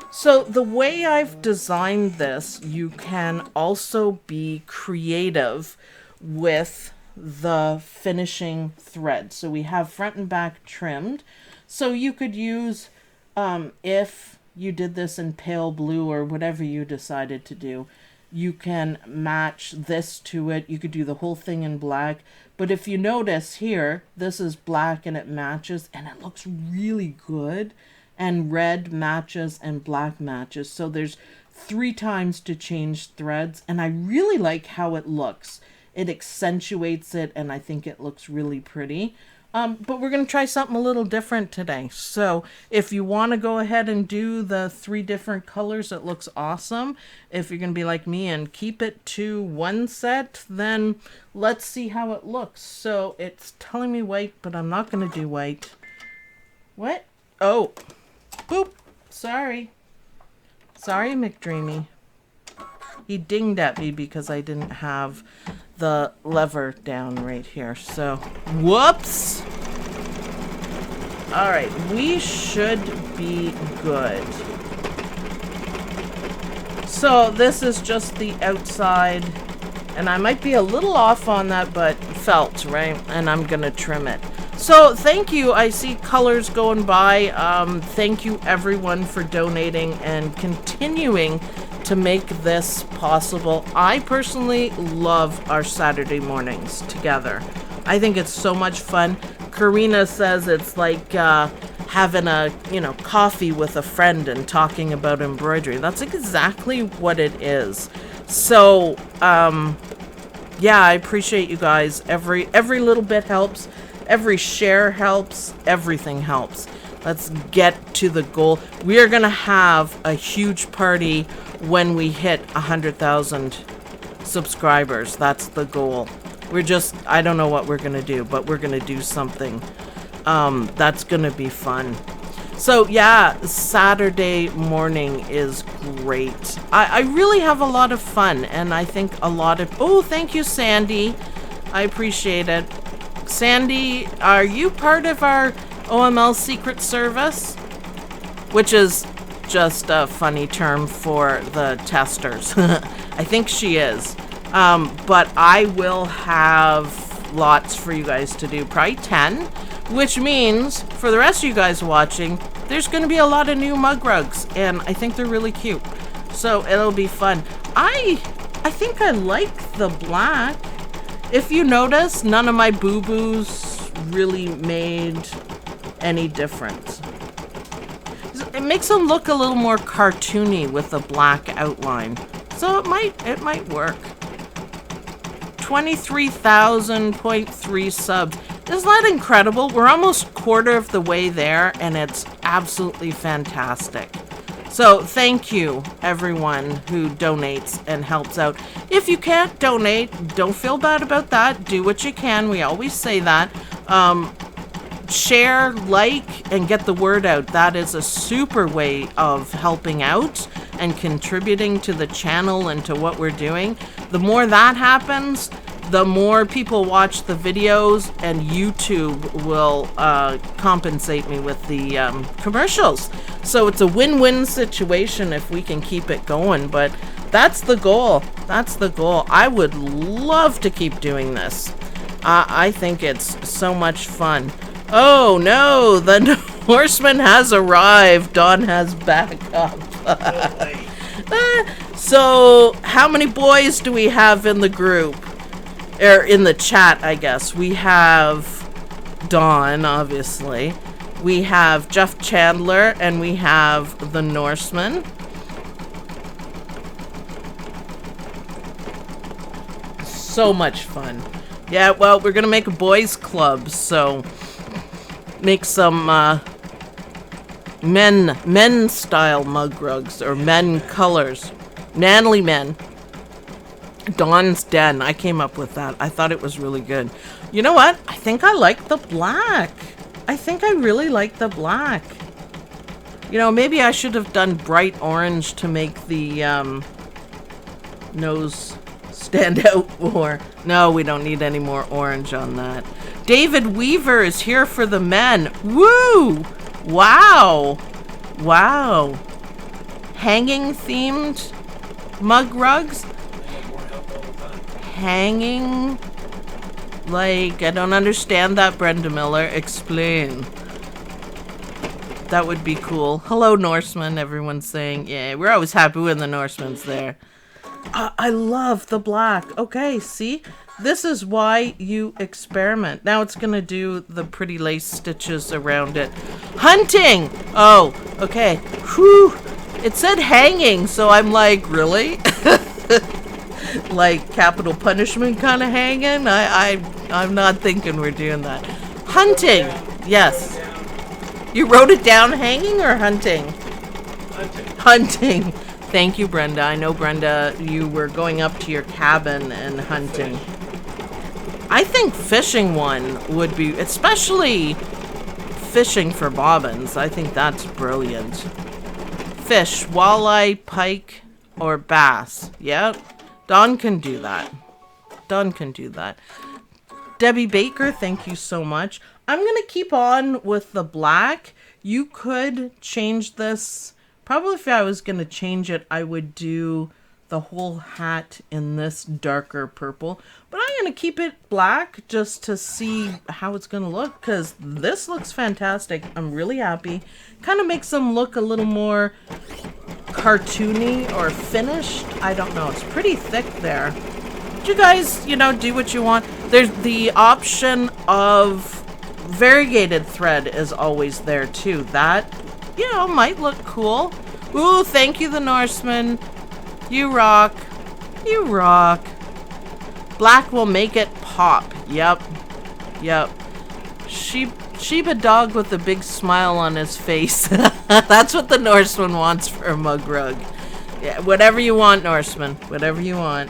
So the way I've designed this, you can also be creative with the finishing thread. So we have front and back trimmed. So you could use, if you did this in pale blue or whatever you decided to do, you can match this to it. You could do the whole thing in black. But if you notice here, this is black and it matches and it looks really good. And red matches and black matches. So there's 3 times to change threads. And I really like how it looks. It accentuates it and I think it looks really pretty. But we're going to try something a little different today. So if you want to go ahead and do the 3 different colors, it looks awesome. If you're going to be like me and keep it to one set, then let's see how it looks. So it's telling me white, but I'm not going to do white. What? Oh, boop. Sorry. Sorry, McDreamy. He dinged at me because I didn't have the lever down right here. So, whoops. All right, we should be good. So this is just the outside, and I might be a little off on that, but felt, right? And I'm gonna trim it. So thank you. I see colors going by. Thank you everyone for donating and continuing to make this possible. I personally love our Saturday mornings together. I think it's so much fun. Karina says it's like having a, coffee with a friend and talking about embroidery. That's exactly what it is. So, yeah, I appreciate you guys. Every little bit helps. Every share helps. Everything helps. Let's get to the goal. We are going to have a huge party when we hit 100,000 subscribers. That's the goal. I don't know what we're going to do, but we're going to do something. That's going to be fun. So yeah, Saturday morning is great. I really have a lot of fun, and I think oh, thank you, Sandy. I appreciate it. Sandy, are you part of our OML Secret Service? Which is just a funny term for the testers. I think she is. But I will have lots for you guys to do, probably 10, which means for the rest of you guys watching, there's going to be a lot of new mug rugs, and I think they're really cute. So it'll be fun. I think I like the black. If you notice, none of my boo-boos really made any difference. It makes them look a little more cartoony with a black outline. So it might work. 23,000.3 subs. Isn't that incredible? We're almost quarter of the way there, and it's absolutely fantastic. So thank you, everyone who donates and helps out. If you can't donate, don't feel bad about that. Do what you can. We always say that. Share, like, and get the word out. That is a super way of helping out and contributing to the channel and to what we're doing. The more that happens, the more people watch the videos, and YouTube will compensate me with the commercials. So it's a win-win situation if we can keep it going, but that's the goal. That's the goal. I would love to keep doing this. I think it's so much fun. Oh no, the horseman has arrived. Dawn has backup. So how many boys do we have in the group? Or in the chat, I guess. We have Dawn, obviously. We have Jeff Chandler, and we have the Norseman. So much fun. Yeah, well, we're gonna make a boys club, so make some men style mug rugs, or men colors. Manly men. Dawn's Den. I came up with that. I thought it was really good. You know what? I think I like the black. I think I really like the black. You know, maybe I should have done bright orange to make the nose stand out more. No, we don't need any more orange on that. David Weaver is here for the men. Woo! Wow. Wow. Hanging themed mug rugs? Hanging, like, I don't understand that, Brenda Miller. Explain. That would be cool. Hello, Norseman, everyone's saying. Yeah, we're always happy when the Norseman's there. I love the black. Okay, see? This is why you experiment. Now it's gonna do the pretty lace stitches around it. Hunting! Oh, okay. Whew. It said hanging, so I'm like, really? Like capital punishment kind of hanging? I'm not thinking we're doing that. Hunting. Yes. You wrote it down hanging or hunting? Hunting. Thank you, Brenda. I know, Brenda, you were going up to your cabin and hunting. I think fishing one would be, especially fishing for bobbins. I think that's brilliant. Fish, walleye, pike, or bass. Yep. Dawn can do that. Dawn can do that. Debbie Baker, thank you so much. I'm going to keep on with the black. You could change this. Probably if I was going to change it, I would do the whole hat in this darker purple. But I'm going to keep it black just to see how it's going to look, because this looks fantastic. I'm really happy. Kind of makes them look a little more cartoony or finished. I don't know. It's pretty thick there. But you guys, you know, do what you want. There's the option of variegated thread is always there too. That, you know, might look cool. Ooh, thank you, the Norseman. You rock. You rock. Black will make it pop. Yep. Yep. Sheba dog with a big smile on his face. That's what the Norseman wants for a mug rug. Yeah, whatever you want, Norseman. Whatever you want.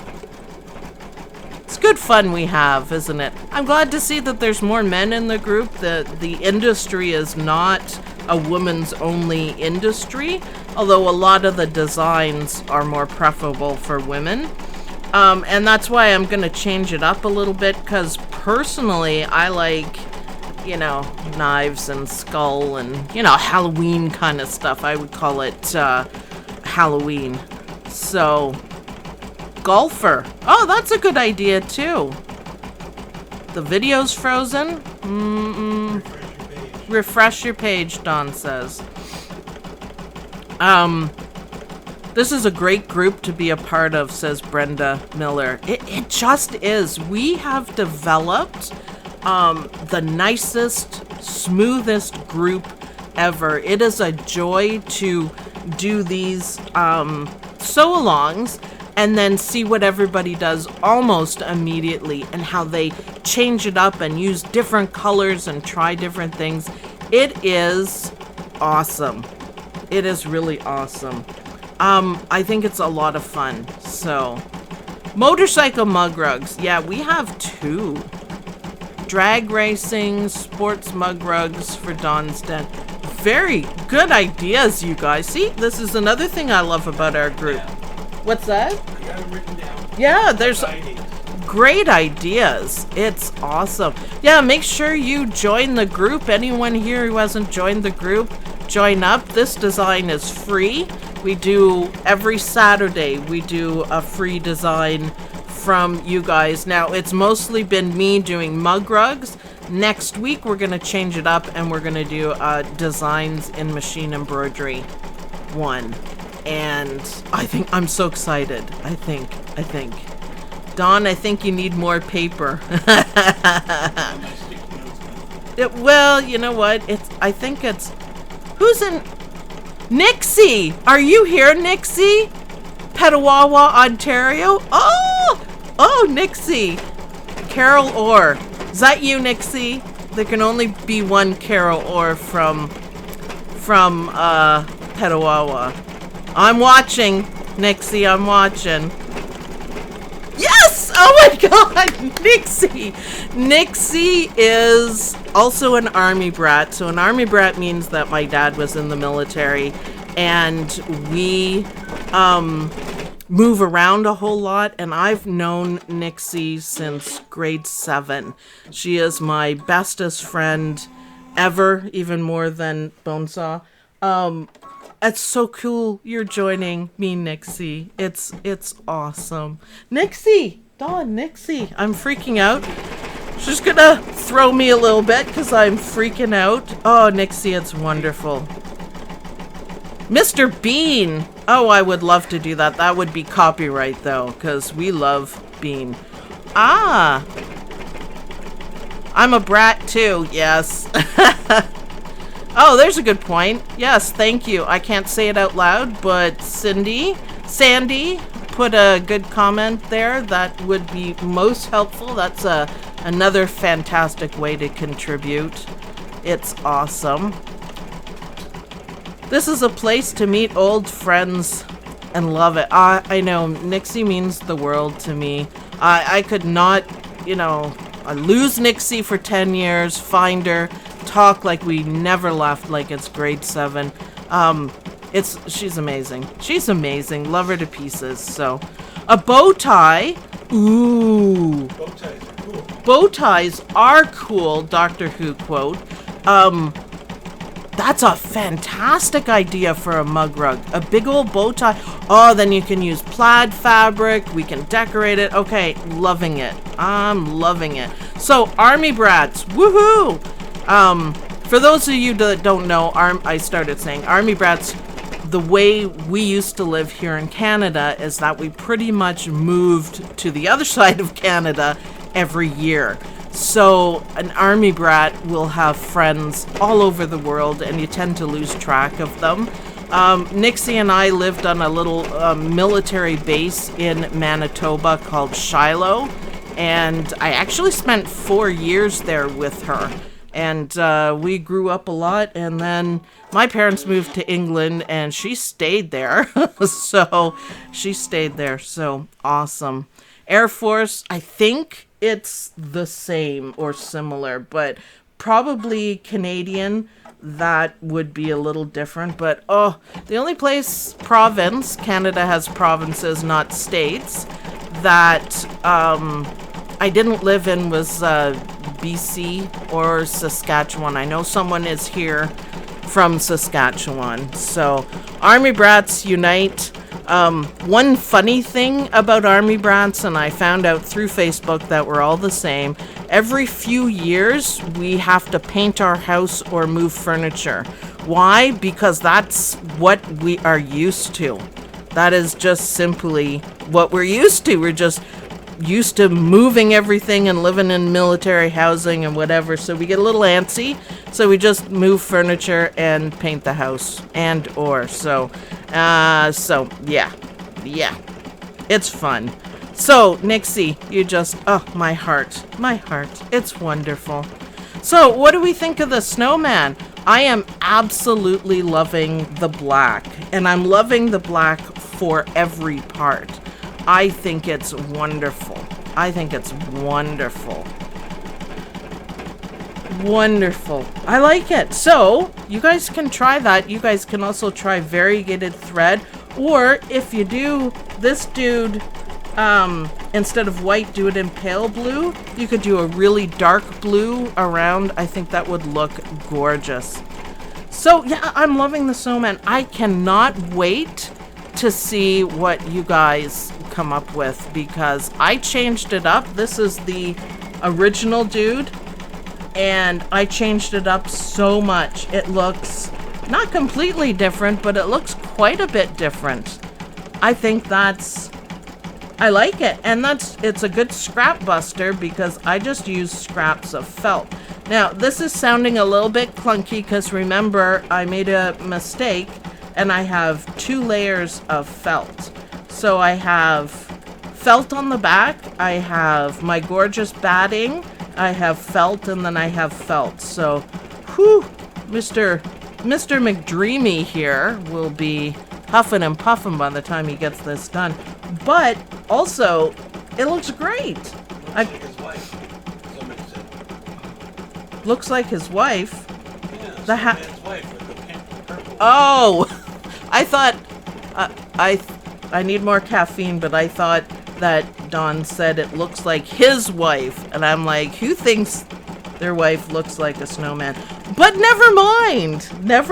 It's good fun we have, isn't it? I'm glad to see that there's more men in the group. The industry is not a woman's only industry, although a lot of the designs are more preferable for women. And that's why I'm going to change it up a little bit, because personally I like, you know, knives and skull and, you know, Halloween kind of stuff. I would call it Halloween. So, golfer. Oh, that's a good idea too. The video's frozen. Refresh your page, Dawn says. This is a great group to be a part of, says Brenda Miller. It just is. We have developed the nicest, smoothest group ever. It is a joy to do these sew-alongs and then see what everybody does almost immediately and how they change it up and use different colors and try different things. It is awesome. It is really awesome. I think it's a lot of fun. So, motorcycle mug rugs. Yeah, we have 2. Drag racing, sports mug rugs for Dawn's Den. Very good ideas, you guys. See, this is another thing I love about our group. What's that? I got it written down. Yeah, there's great ideas. It's awesome. Yeah, make sure you join the group. Anyone here who hasn't joined the group, join up. This design is free. We do every Saturday, we do a free design from you guys. Now, it's mostly been me doing mug rugs. Next week, we're going to change it up and we're going to do designs in machine embroidery 1. And I think I'm so excited. I think. Dawn, I think you need more paper. Well, you know what? I think it's... Who's in... Nixie! Are you here, Nixie? Petawawa, Ontario? Oh, Nixie. Carol Orr. Is that you, Nixie? There can only be one Carol Orr from Petawawa. I'm watching, Nixie. I'm watching. Yes! Oh my God, Nixie! Nixie is also an Army brat. So an Army brat means that my dad was in the military, and we move around a whole lot. And I've known Nixie since grade 7. She is my bestest friend ever, even more than Bonesaw. It's so cool you're joining me, Nixie. It's awesome. Nixie! Dawn, Nixie. I'm freaking out. She's gonna throw me a little bit because I'm freaking out. Oh, Nixie, it's wonderful. Mr. Bean! Oh, I would love to do that. That would be copyright, though, because we love Bean. Ah! I'm a brat, too. Yes. Oh, there's a good point. Yes, thank you. I can't say it out loud, but Sandy put a good comment there. That would be most helpful. That's a Another fantastic way to contribute. It's awesome. This is a place to meet old friends and love it. I know, Nixie means the world to me. I could not, you know, lose Nixie for 10 years, find her, talk like we never left, like it's grade 7. She's amazing. She's amazing. Love her to pieces. So, a bow tie. Ooh. Bow ties are cool. Bow ties are cool, Doctor Who quote. That's a fantastic idea for a mug rug. A big old bow tie. Oh, then you can use plaid fabric. We can decorate it. Okay, loving it. I'm loving it. So, Army Brats. Woohoo! For those of you that don't know, I started saying Army Brats, the way we used to live here in Canada is that we pretty much moved to the other side of Canada every year. So an Army Brat will have friends all over the world, and you tend to lose track of them. Nixie and I lived on a little military base in Manitoba called Shiloh, and I actually spent 4 years there with her. And we grew up a lot, and then my parents moved to England, and she stayed there. So she stayed there. So awesome. Air Force, I think it's the same or similar, but probably Canadian, that would be a little different. But the only province, Canada has provinces, not states, that I didn't live in was BC or Saskatchewan. I know someone is here from Saskatchewan. So Army Brats unite. One funny thing about Army Brats, and I found out through Facebook that we're all the same, every few years we have to paint our house or move furniture. Why? Because that's what we are used to. That is just simply what we're used to. We're just used to moving everything and living in military housing and whatever, so we get a little antsy, so we just move furniture and paint the house yeah, it's fun. So Nixie, you just, my heart, it's wonderful. So what do we think of the snowman? I am absolutely loving the black, and I'm loving the black for every part. I think it's wonderful. Wonderful. I like it. So, you guys can try that. You guys can also try variegated thread. Or, if you do this dude, instead of white, do it in pale blue. You could do a really dark blue around. I think that would look gorgeous. So, yeah, I'm loving the snowman. I cannot wait to see what you guys come up with, because I changed it up. This is the original dude, and I changed it up so much. It looks not completely different, but it looks quite a bit different. I think I like it, and it's a good scrap buster because I just use scraps of felt. Now, this is sounding a little bit clunky because remember, I made a mistake and I have 2 layers of felt. So I have felt on the back, I have my gorgeous batting, I have felt, and then I have felt. So, whew, Mr. McDreamy here will be huffing and puffing by the time he gets this done. But also, it looks great. Looks like his wife. Somebody said. Looks like his wife. Yeah, his wife with the pink purple. Oh, I thought I need more caffeine, but I thought that Dawn said it looks like his wife, and I'm like, who thinks their wife looks like a snowman? But never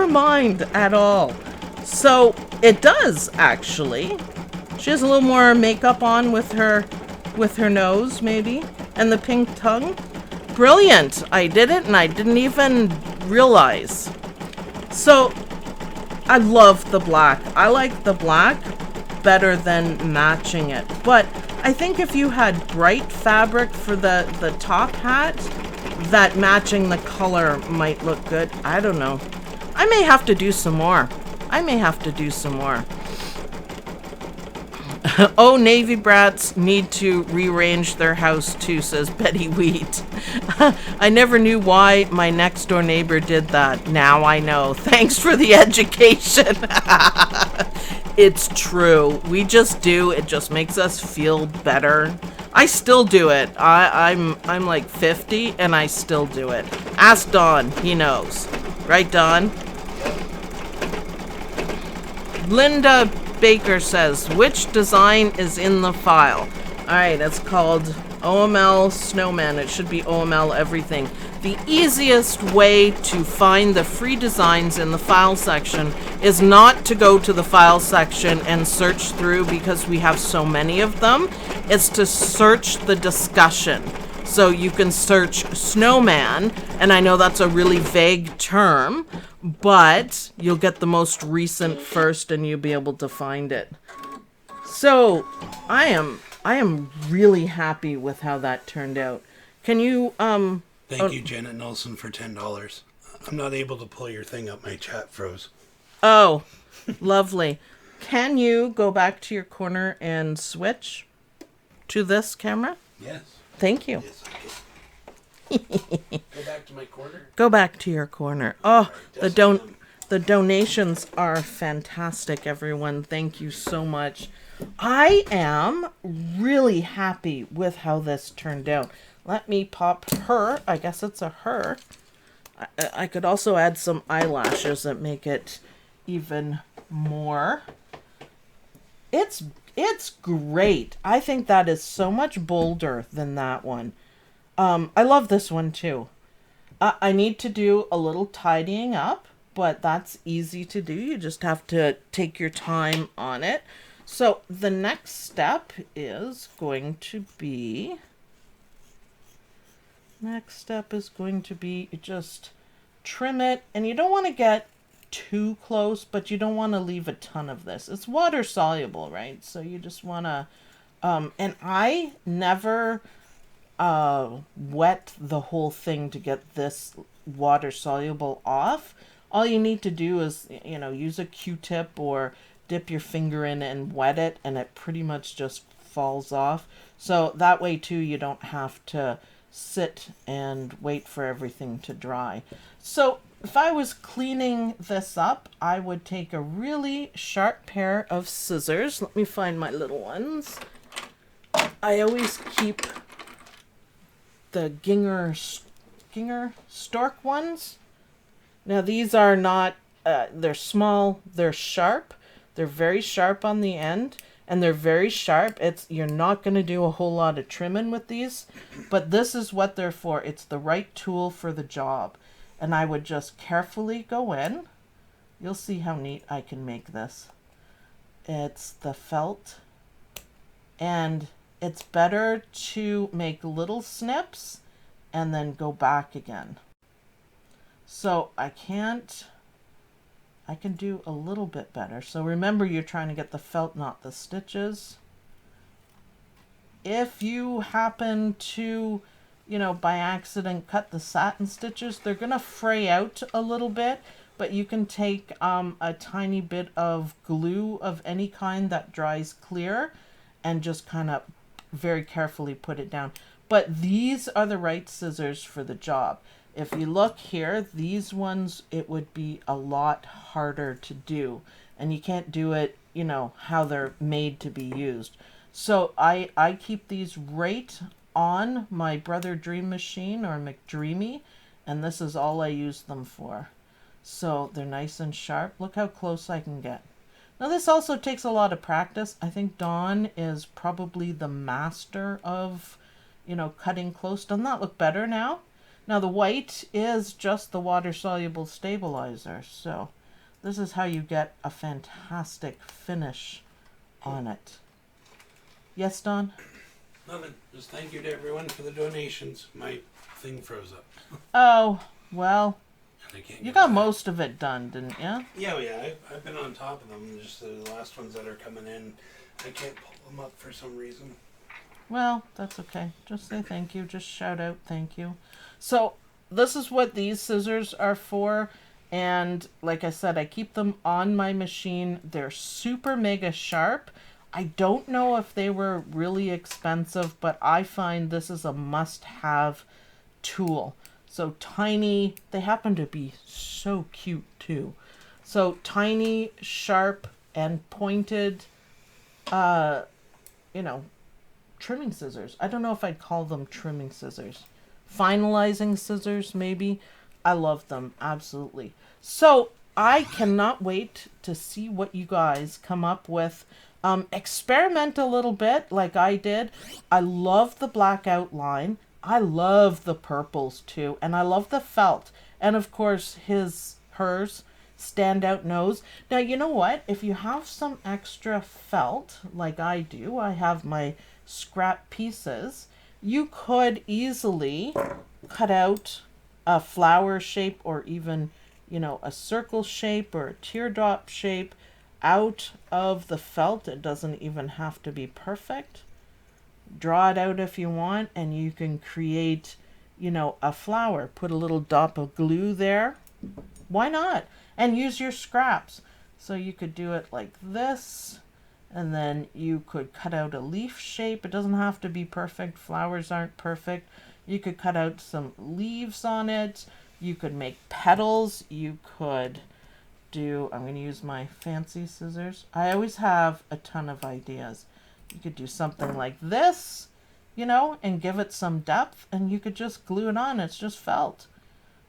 mind at all. So it does actually. She has a little more makeup on with her nose, maybe, and the pink tongue. Brilliant! I did it, and I didn't even realize. So I love the black. I like the black better than matching it. But I think if you had bright fabric for the top hat, that matching the color might look good. I don't know. I may have to do some more. Oh, Navy brats need to rearrange their house too, says Betty Wheat. I never knew why my next door neighbor did that. Now I know. Thanks for the education. It's true. We just do. It just makes us feel better. I still do it. I'm like 50 and I still do it. Ask Don. He knows. Right, Don? Linda Baker says, which design is in the file? Alright, it's called OML Snowman. It should be OML everything. The easiest way to find the free designs in the file section is not to go to the file section and search through because we have so many of them. It's to search the discussion. So you can search Snowman, and I know that's a really vague term, but you'll get the most recent first and you'll be able to find it. So I am really happy with how that turned out. Can you Thank you, Janet Nelson, for $10. I'm not able to pull your thing up. My chat froze. Oh, lovely. Can you go back to your corner and switch to this camera? Yes. Thank you. Yes, I can. Go back to my corner. Go back to your corner. Oh, Right, the donations are fantastic, everyone. Thank you so much. I am really happy with how this turned out. Let me pop her. I guess it's a her. I could also add some eyelashes that make it even more. It's great. I think that is so much bolder than that one. I love this one too. I need to do a little tidying up, but that's easy to do. You just have to take your time on it. So the next step is going to be just trim it, and you don't want to get too close, but you don't want to leave a ton of this. It's water soluble, right? So you just want to and I never wet the whole thing to get this water soluble off. All you need to do is, use a Q-tip or dip your finger in and wet it, and it pretty much just falls off. So that way too you don't have to sit and wait for everything to dry. So if I was cleaning this up, I would take a really sharp pair of scissors. Let me find my little ones. I always keep the Ginger Stork ones. Now these are not, they're small, they're sharp. They're very sharp on the end, and they're very sharp. You're not going to do a whole lot of trimming with these, but this is what they're for. It's the right tool for the job. And I would just carefully go in. You'll see how neat I can make this. It's the felt, and it's better to make little snips and then go back again. So I can do a little bit better. So remember, you're trying to get the felt, not the stitches. If you happen to, by accident cut the satin stitches, they're going to fray out a little bit, but you can take a tiny bit of glue of any kind that dries clear and just kind of very carefully put it down. But these are the right scissors for the job. If you look here, these ones, it would be a lot harder to do, and you can't do it, how they're made to be used. So I keep these right on my Brother Dream machine, or McDreamy, and this is all I use them for. So they're nice and sharp. Look how close I can get. Now this also takes a lot of practice. I think Dawn is probably the master of, cutting close. Doesn't that look better now? Now the white is just the water-soluble stabilizer, so this is how you get a fantastic finish on it. Yes, Don? Nothing. Just thank you to everyone for the donations. My thing froze up. Oh, well, And I can't you get got it back. most of it done, didn't you? Yeah. I've been on top of them. Just the last ones that are coming in, I can't pull them up for some reason. Well, that's okay. Just say thank you. Just shout out thank you. So this is what these scissors are for. And like I said, I keep them on my machine. They're super mega sharp. I don't know if they were really expensive, but I find this is a must-have tool. So tiny, they happen to be so cute too. So tiny, sharp, and pointed, uh, you know, trimming scissors. I don't know if I'd call them trimming scissors. Finalizing scissors, maybe. I love them, absolutely. So I cannot wait to see what you guys come up with. Experiment a little bit like I did. I love the black outline. I love the purples too. And I love the felt. And of course hers standout nose. Now you know what? If you have some extra felt like I do, I have my scrap pieces, you could easily cut out a flower shape or even, a circle shape or a teardrop shape out of the felt. It doesn't even have to be perfect. Draw it out if you want, and you can create, a flower. Put a little dot of glue there. Why not? And use your scraps. So you could do it like this, and then you could cut out a leaf shape. It doesn't have to be perfect. Flowers aren't perfect. You could cut out some leaves on it. You could make petals. You could do, I'm going to use my fancy scissors. I always have a ton of ideas. You could do something like this, and give it some depth, and you could just glue it on. It's just felt.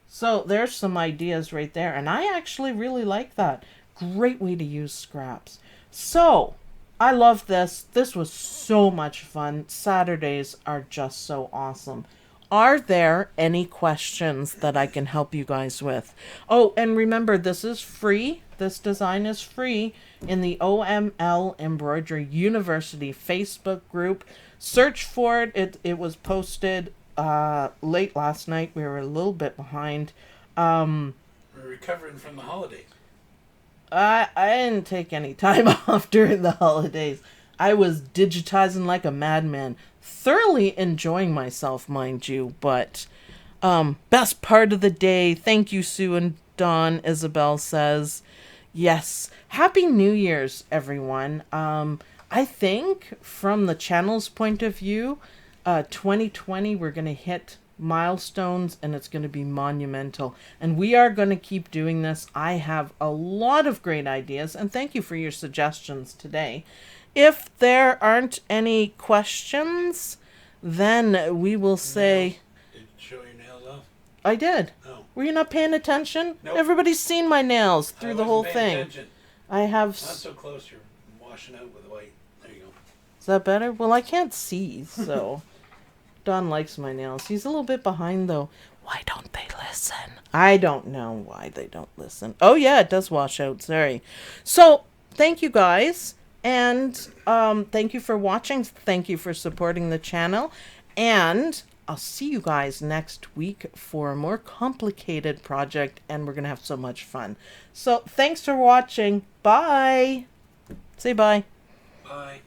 So there's some ideas right there, and I actually really like that. Great way to use scraps. So I love this. This was so much fun. Saturdays are just so awesome. Are there any questions that I can help you guys with? Oh, and remember, this is free. This design is free in the OML Embroidery University Facebook group. Search for it. It was posted late last night. We were a little bit behind. We're recovering from the holidays. I didn't take any time off during the holidays. I was digitizing like a madman, thoroughly enjoying myself, mind you, but best part of the day. Thank you, Sue and Dawn, Isabel says. Yes. Happy New Year's, everyone. I think from the channel's point of view, 2020, we're going to hit milestones, and it's going to be monumental, and we are going to keep doing this. I have a lot of great ideas, and thank you for your suggestions today. If there aren't any questions, then we will say... Did you show your nails off? I did. Oh. Were you not paying attention? Nope. Everybody's seen my nails through the whole thing. Attention. I have... Not so close, you're washing out with white. There you go. Is that better? Well, I can't see, so... Don likes my nails. He's a little bit behind, though. Why don't they listen? I don't know why they don't listen. Oh, yeah, it does wash out. Sorry. So, thank you, guys. And thank you for watching. Thank you for supporting the channel. And I'll see you guys next week for a more complicated project. And we're going to have so much fun. So, thanks for watching. Bye. Say bye. Bye.